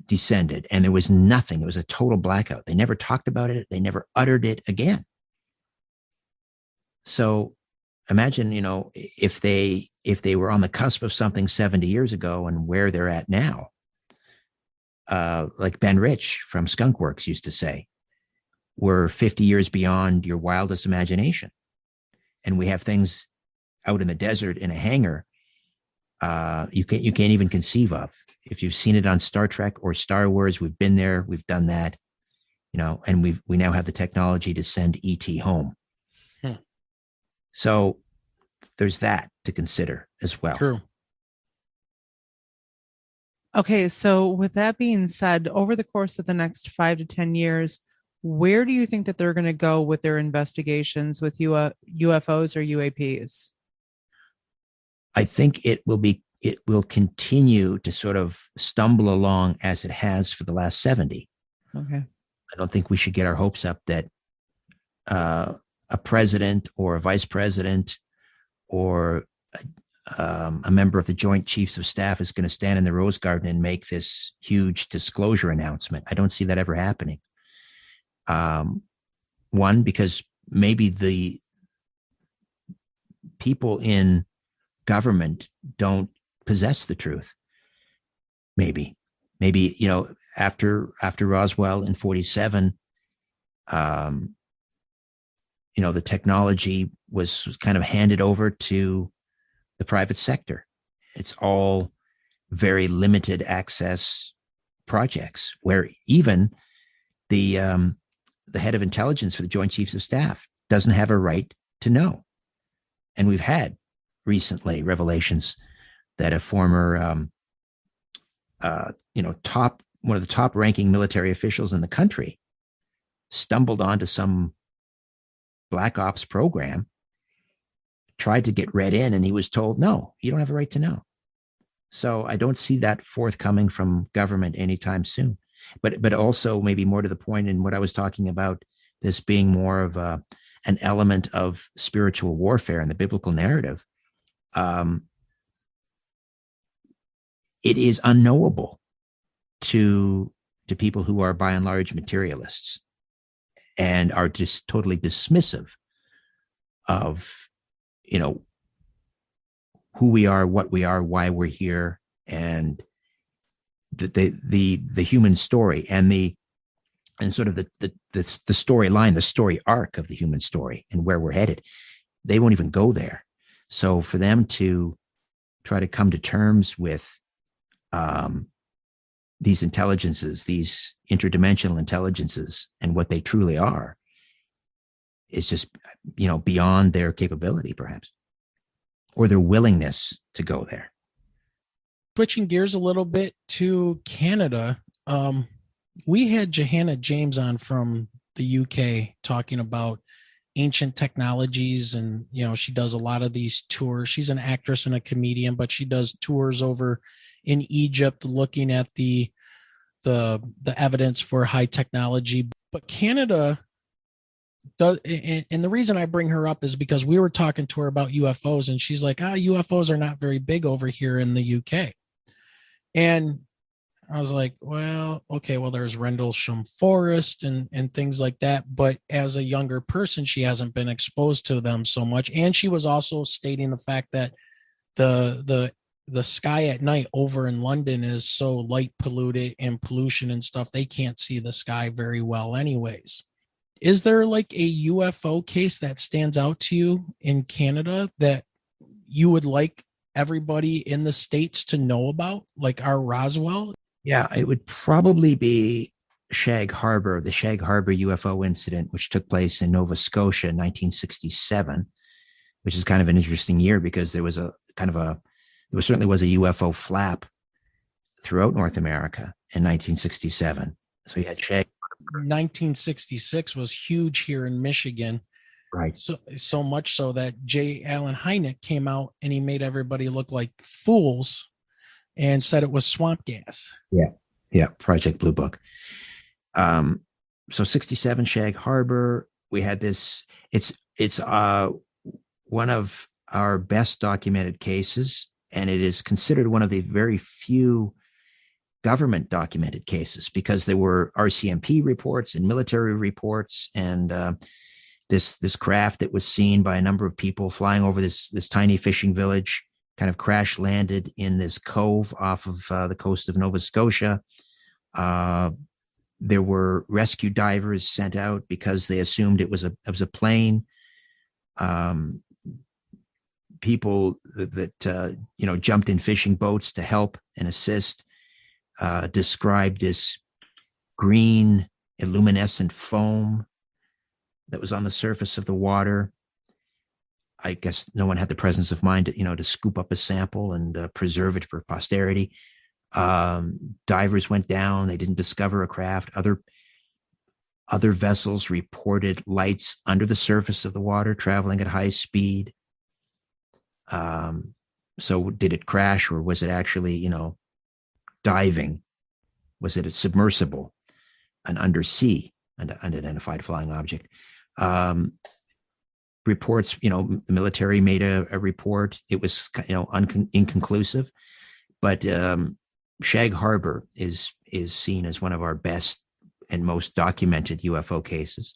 descended, and there was nothing. It was a total blackout. They never talked about it. They never uttered it again. So imagine, if they were on the cusp of something 70 years ago and where they're at now, like Ben Rich from Skunk Works used to say, we're 50 years beyond your wildest imagination. And we have things out in the desert in a hangar you can't even conceive of. If you've seen it on Star Trek or Star Wars, we've been there, we've done that, and we now have the technology to send ET home. So there's that to consider as well. True. Okay, so with that being said, over the course of the next 5 to 10 years, where do you think that they're going to go with their investigations with UFOs or UAPs? I think it will continue to sort of stumble along as it has for the last 70. Okay. I don't think we should get our hopes up that a president or a vice president or a member of the Joint Chiefs of Staff is going to stand in the Rose Garden and make this huge disclosure announcement. I don't see that ever happening. One, because maybe the people in government don't possess the truth. Maybe, after Roswell in 47, the technology was kind of handed over to the private sector. It's all very limited access projects where even the head of intelligence for the Joint Chiefs of Staff doesn't have a right to know. And we've had recently revelations that a former, one of the top ranking military officials in the country stumbled onto some Black Ops program, tried to get read in, and he was told, no, you don't have a right to know. So I don't see that forthcoming from government anytime soon. But also maybe more to the point in what I was talking about, this being more of an element of spiritual warfare in the biblical narrative, it is unknowable to people who are by and large materialists and are just totally dismissive of, who we are, what we are, why we're here, and the human story and sort of the storyline, the story arc of the human story and where we're headed. They won't even go there. So for them to try to come to terms with these intelligences, these interdimensional intelligences, and what they truly are, is just, beyond their capability, perhaps, or their willingness to go there. Switching gears a little bit to Canada, we had Johanna James on from the UK talking about ancient technologies, and she does a lot of these tours. She's an actress and a comedian, but she does tours over in Egypt looking at the evidence for high technology. But Canada does, and the reason I bring her up is because we were talking to her about UFOs, and she's like, UFOs are not very big over here in the UK. And I was like, well, okay, well, there's Rendlesham Forest and things like that. But as a younger person, she hasn't been exposed to them so much. And she was also stating the fact that the sky at night over in London is so light polluted and pollution and stuff, they can't see the sky very well anyways. Is there like a UFO case that stands out to you in Canada that you would like everybody in the States to know about, like our Roswell? Yeah, it would probably be Shag Harbor, the Shag Harbor UFO incident, which took place in Nova Scotia in 1967, which is kind of an interesting year because there certainly was a UFO flap throughout North America in 1967. So you had Shag. 1966 was huge here in Michigan. Right. So much so that J. Allen Hynek came out and he made everybody look like fools and said it was swamp gas. Yeah. Project Blue Book. So 67 Shag Harbor, we had this, it's one of our best documented cases, and it is considered one of the very few government documented cases because there were RCMP reports and military reports, and this craft that was seen by a number of people flying over this tiny fishing village kind of crash landed in this cove off of the coast of Nova Scotia. There were rescue divers sent out because they assumed it was a plane. People that jumped in fishing boats to help and assist described this green luminescent foam that was on the surface of the water. I guess no one had the presence of mind to scoop up a sample and preserve it for posterity. Divers went down. They didn't discover a craft. Other vessels reported lights under the surface of the water traveling at high speed. So did it crash, or was it actually, diving? Was it a submersible, an undersea, an unidentified flying object? Reports, the military made a report. It was, inconclusive, but Shag Harbor is seen as one of our best and most documented UFO cases.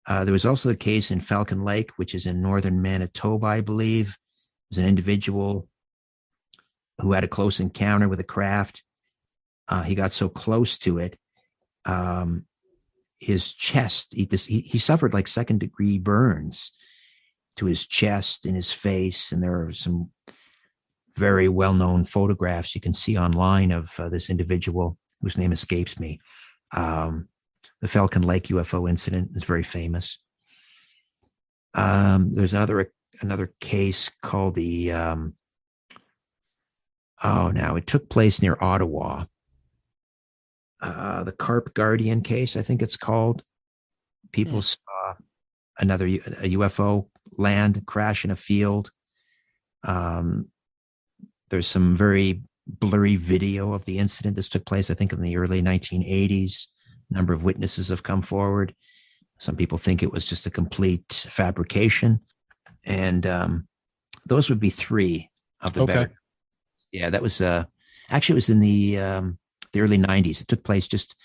There was also a case in Falcon Lake, which is in northern Manitoba, I believe. It was an individual who had a close encounter with a craft. He got so close to it, his chest, he suffered like second-degree burns to his chest and his face. And there are some very well-known photographs you can see online of this individual whose name escapes me. The Falcon Lake UFO incident is very famous. There's another case called it took place near Ottawa. The Carp Guardian case, I think it's called. People saw a UFO land crash in a field. There's some very blurry video of the incident. This took place, I think, in the early 1980s. A number of witnesses have come forward. Some people think it was just a complete fabrication. And those would be three of the better. Yeah, that was actually it was in the early 90s. It took place just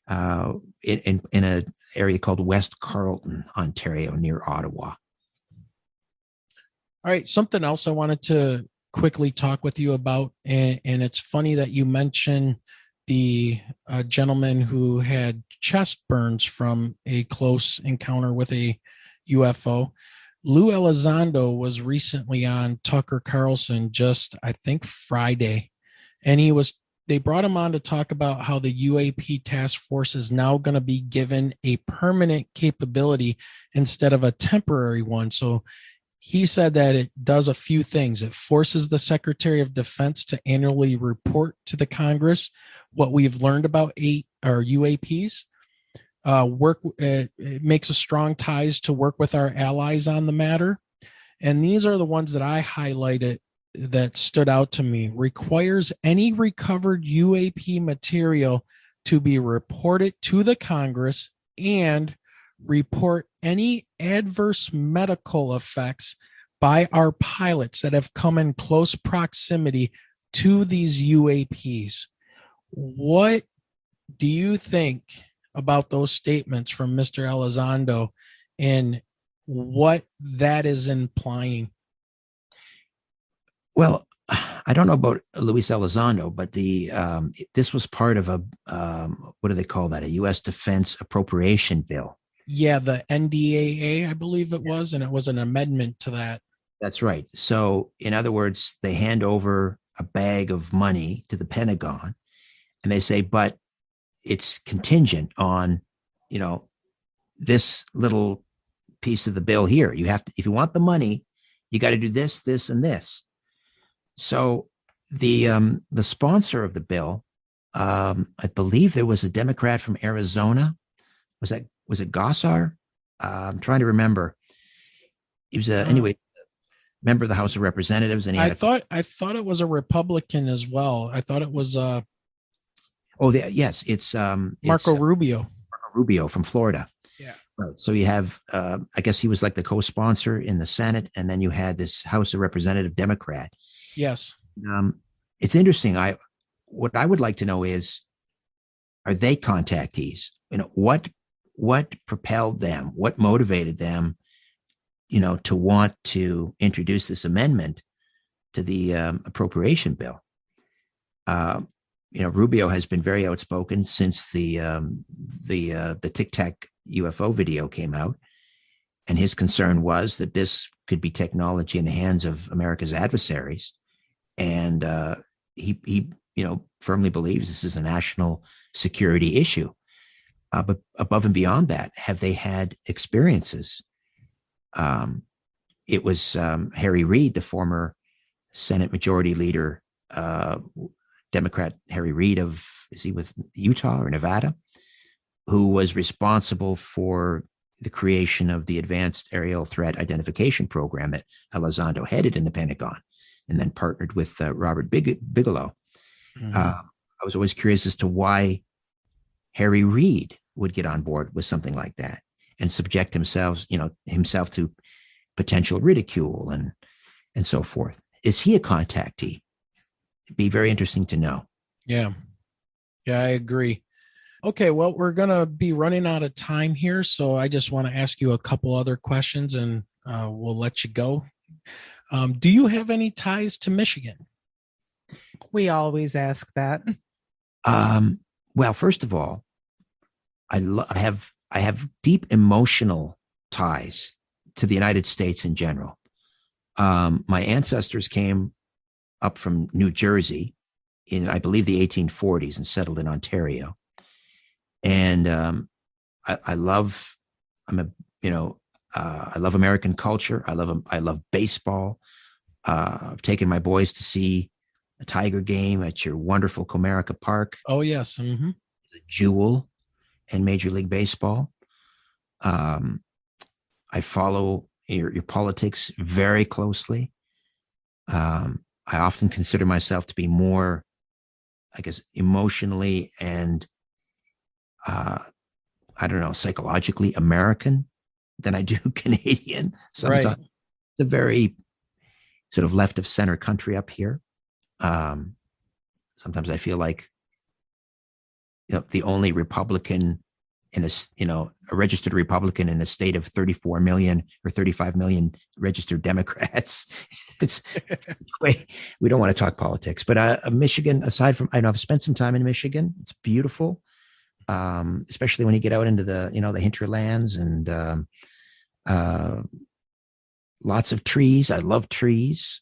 in an area called West Carleton, Ontario, near Ottawa. All right, something else I wanted to quickly talk with you about, and it's funny that you mentioned the gentleman who had chest burns from a close encounter with a UFO. Lou Elizondo was recently on Tucker Carlson just, I think, Friday, and they brought him on to talk about how the UAP task force is now going to be given a permanent capability instead of a temporary one. So he said that it does a few things. It forces the Secretary of Defense to annually report to the Congress what we've learned about UAPs. It makes a strong ties to work with our allies on the matter. And these are the ones that I highlighted that stood out to me. Requires any recovered UAP material to be reported to the Congress and report any adverse medical effects by our pilots that have come in close proximity to these UAPs. What do you think about those statements from Mr. Elizondo and what that is implying? Well, I don't know about Luis Elizondo, but this was part of a what do they call that? A U.S. Defense Appropriation Bill. Yeah, the NDAA, I believe it was, and it was an amendment to that. That's right. So, in other words, they hand over a bag of money to the Pentagon, and they say, but it's contingent on, this little piece of the bill here. You have to, if you want the money, you got to do this, this, and this. So the sponsor of the bill, I believe there was a Democrat from Arizona. Was it Gossar? I'm trying to remember. He was anyway, member of the House of Representatives, and I thought it was a Republican as well. I thought it was it's Marco Rubio. Marco Rubio from Florida. Yeah. Right. So you have I guess he was like the co-sponsor in the Senate, and then you had this House of Representative Democrat. Yes. It's interesting. What I would like to know is, are they contactees? What propelled them? What motivated them, to want to introduce this amendment to the appropriation bill? Rubio has been very outspoken since the Tic Tac UFO video came out, and his concern was that this could be technology in the hands of America's adversaries, and he firmly believes this is a national security issue. But above and beyond that, have they had experiences? It was Harry Reid, the former Senate Majority Leader, Democrat Harry Reid is he with Utah or Nevada, who was responsible for the creation of the Advanced Aerial Threat Identification Program that Elizondo headed in the Pentagon, and then partnered with Robert Bigelow. Mm-hmm. I was always curious as to why Harry Reid would get on board with something like that and subject himself to potential ridicule and so forth. Is he a contactee? It'd be very interesting to know. Yeah, I agree. Okay, well, we're going to be running out of time here, so I just want to ask you a couple other questions, and we'll let you go. Do you have any ties to Michigan? We always ask that. Well, first of all, I have deep emotional ties to the United States in general. My ancestors came up from New Jersey in, I believe, the 1840s and settled in Ontario. And I love American culture. I love baseball. I've taken my boys to see a Tiger game at your wonderful Comerica Park. Oh, yes. Mm-hmm. A jewel in Major League Baseball. I follow your politics very closely. I often consider myself to be more, I guess, emotionally and I don't know, psychologically American than I do Canadian. Sometimes Right. it's a very sort of left of center country up here. Sometimes I feel like, the only Republican in a registered Republican in a state of 34 million or 35 million registered Democrats. It's we don't want to talk politics, but Michigan, aside from, I've spent some time in Michigan. It's beautiful. Especially when you get out into the hinterlands and lots of trees. I love trees.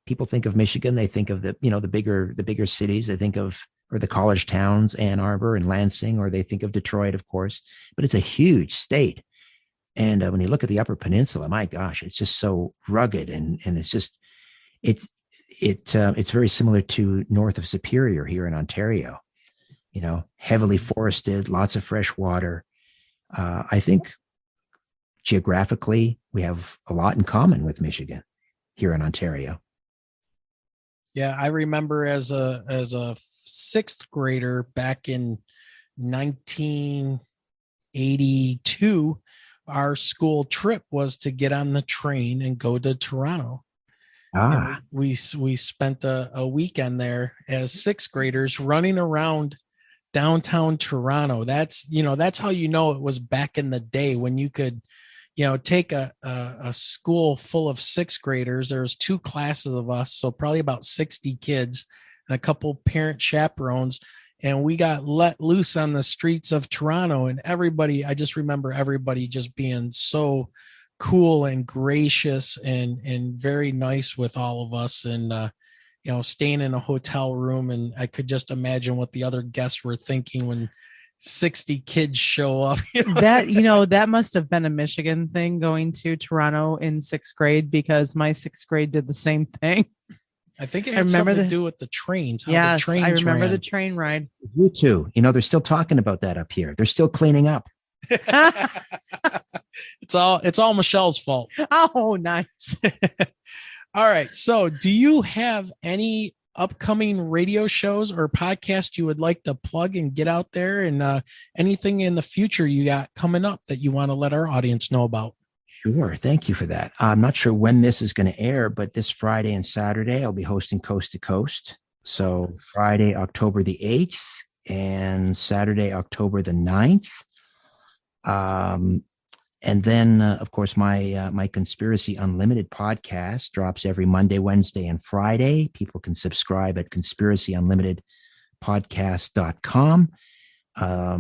People think of Michigan, they think of the bigger cities. They think of, or the college towns, Ann Arbor and Lansing, or they think of Detroit, of course. But it's a huge state. And when you look at the Upper Peninsula, my gosh, it's just so rugged, and it's just it's very similar to north of Superior here in Ontario. Heavily forested, lots of fresh water. I think geographically we have a lot in common with Michigan here in Ontario. Yeah, I remember as a sixth grader back in 1982, our school trip was to get on the train and go to Toronto. And we spent a weekend there as sixth graders running around downtown Toronto. That's how it was back in the day when you could take a school full of sixth graders. There was 2 classes of us, so probably about 60 kids and a couple parent chaperones, and we got let loose on the streets of Toronto, and I just remember everybody just being so cool and gracious and very nice with all of us, and staying in a hotel room. And I could just imagine what the other guests were thinking when 60 kids show up. That must have been a Michigan thing, going to Toronto in 6th grade, because my 6th grade did the same thing. I think it had something to do with the trains. Yes, I remember the train ride. You too. They're still talking about that up here. They're still cleaning up. It's all Michelle's fault. Oh, nice. All right. So do you have any upcoming radio shows or podcasts you would like to plug and get out there, and anything in the future you got coming up that you want to let our audience know about? Sure. Thank you for that. I'm not sure when this is going to air, but this Friday and Saturday, I'll be hosting Coast to Coast. So Friday, October the 8th, and Saturday, October the 9th. And then, of course, my Conspiracy Unlimited podcast drops every Monday, Wednesday, and Friday. People can subscribe at conspiracyunlimitedpodcast.com.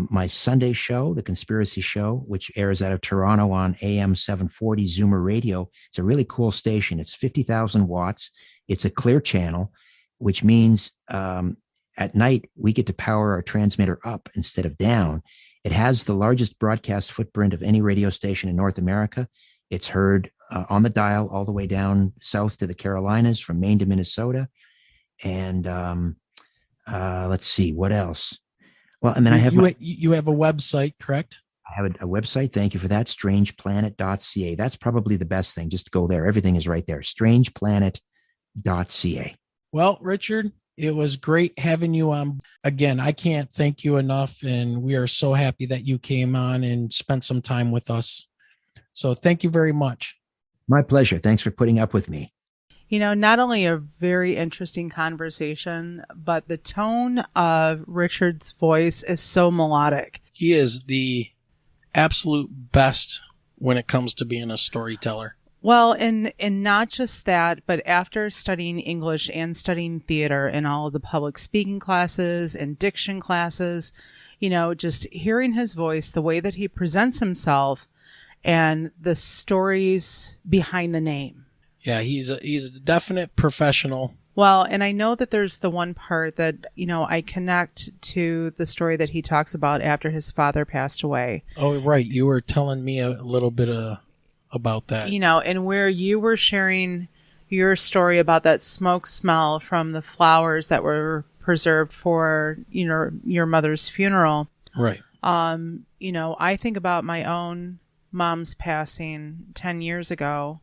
My Sunday show, The Conspiracy Show, which airs out of Toronto on AM 740 Zoomer Radio. It's a really cool station. It's 50,000 watts. It's a clear channel, which means at night we get to power our transmitter up instead of down. It has the largest broadcast footprint of any radio station in North America. It's heard on the dial all the way down south to the Carolinas, from Maine to Minnesota. And let's see, what else? Well, and then you have a website, correct? I have a website. Thank you for that. Strangeplanet.ca. That's probably the best thing. Just go there. Everything is right there. Strangeplanet.ca. Well, Richard, it was great having you on. Again, I can't thank you enough, and we are so happy that you came on and spent some time with us. So thank you very much. My pleasure. Thanks for putting up with me. Not only a very interesting conversation, but the tone of Richard's voice is so melodic. He is the absolute best when it comes to being a storyteller. Well, and not just that, but after studying English and studying theater and all of the public speaking classes and diction classes, just hearing his voice, the way that he presents himself, and the stories behind the name. Yeah, he's a definite professional. Well, and I know that there's the one part that, I connect to the story that he talks about after his father passed away. Oh, right. You were telling me a little bit about that. And where you were sharing your story about that smoke smell from the flowers that were preserved for, your mother's funeral. Right. I think about my own mom's passing 10 years ago.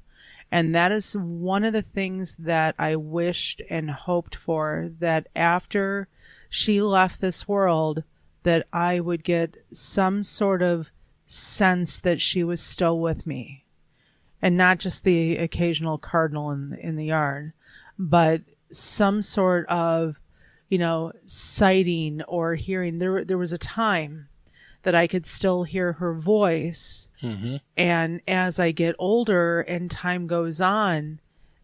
And that is one of the things that I wished and hoped for, that after she left this world, that I would get some sort of sense that she was still with me. And not just the occasional cardinal in the yard, but some sort of, sighting or hearing. There was a time that I could still hear her voice. Mm-hmm. And as I get older and time goes on,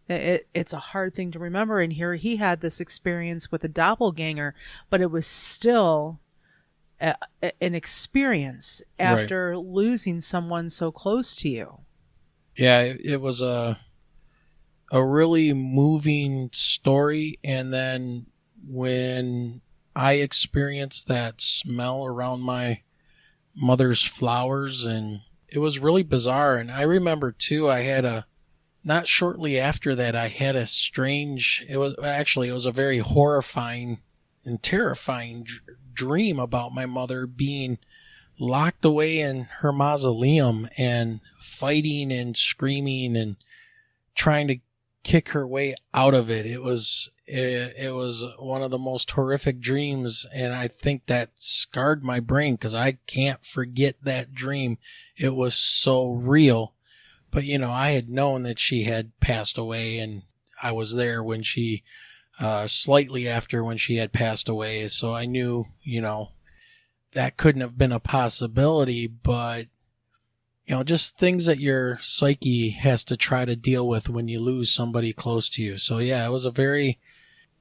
it's a hard thing to remember. And here he had this experience with a doppelganger, but it was still an experience after losing someone so close to you. Yeah, it was a really moving story. And then when I experienced that smell around my mother's flowers, and it was really bizarre. And I remember too, not shortly after that, I had a strange, it was a very horrifying and terrifying dream about my mother being locked away in her mausoleum and fighting and screaming and trying to kick her way out of it. It was one of the most horrific dreams, and I think that scarred my brain because I can't forget that dream. It was so real. But, I had known that she had passed away, and I was there when she, slightly after when she had passed away. So I knew, that couldn't have been a possibility, but, just things that your psyche has to try to deal with when you lose somebody close to you. So yeah, it was a very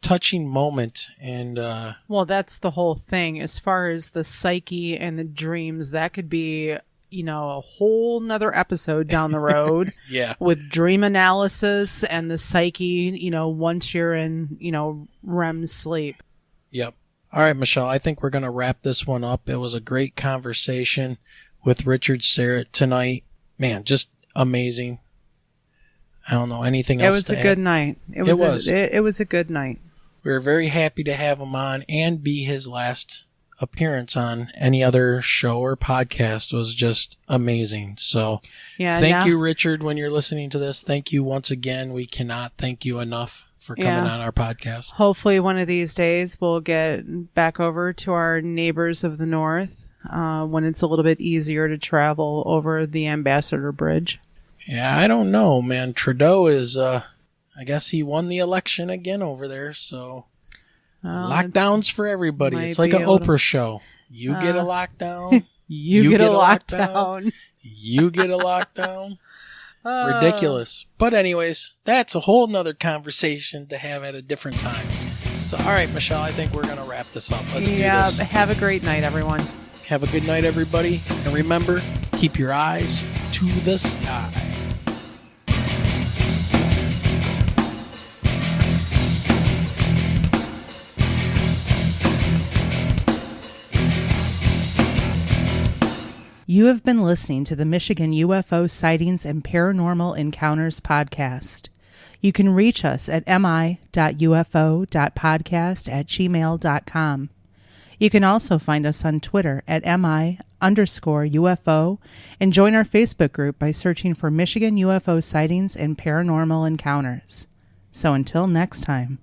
touching moment. And, well, that's the whole thing. As far as the psyche and the dreams, that could be, a whole nother episode down the road. Yeah. With dream analysis and the psyche, once you're in, REM sleep. Yep. All right, Michelle, I think we're going to wrap this one up. It was a great conversation with Richard Syrett tonight. Man, just amazing. I don't know anything else. It was a good night. It was a good night. We were very happy to have him on and be his last appearance on any other show or podcast. Was just amazing. So thank you, Richard, when you're listening to this. Thank you once again. We cannot thank you enough for coming on our podcast. Hopefully one of these days we'll get back over to our neighbors of the north when it's a little bit easier to travel over the Ambassador Bridge. Yeah, I don't know, man. Trudeau is, I guess he won the election again over there, so lockdowns for everybody. It's like an Oprah show. You get a lockdown. You get a lockdown. You get a lockdown. Ridiculous. But anyways, that's a whole nother conversation to have at a different time. So, all right, Michelle, I think we're going to wrap this up. Let's do this. Have a great night, everyone. Have a good night, everybody. And remember, keep your eyes to the sky. You have been listening to the Michigan UFO Sightings and Paranormal Encounters podcast. You can reach us at mi.ufo.podcast@gmail.com. You can also find us on Twitter at mi_UFO and join our Facebook group by searching for Michigan UFO Sightings and Paranormal Encounters. So until next time.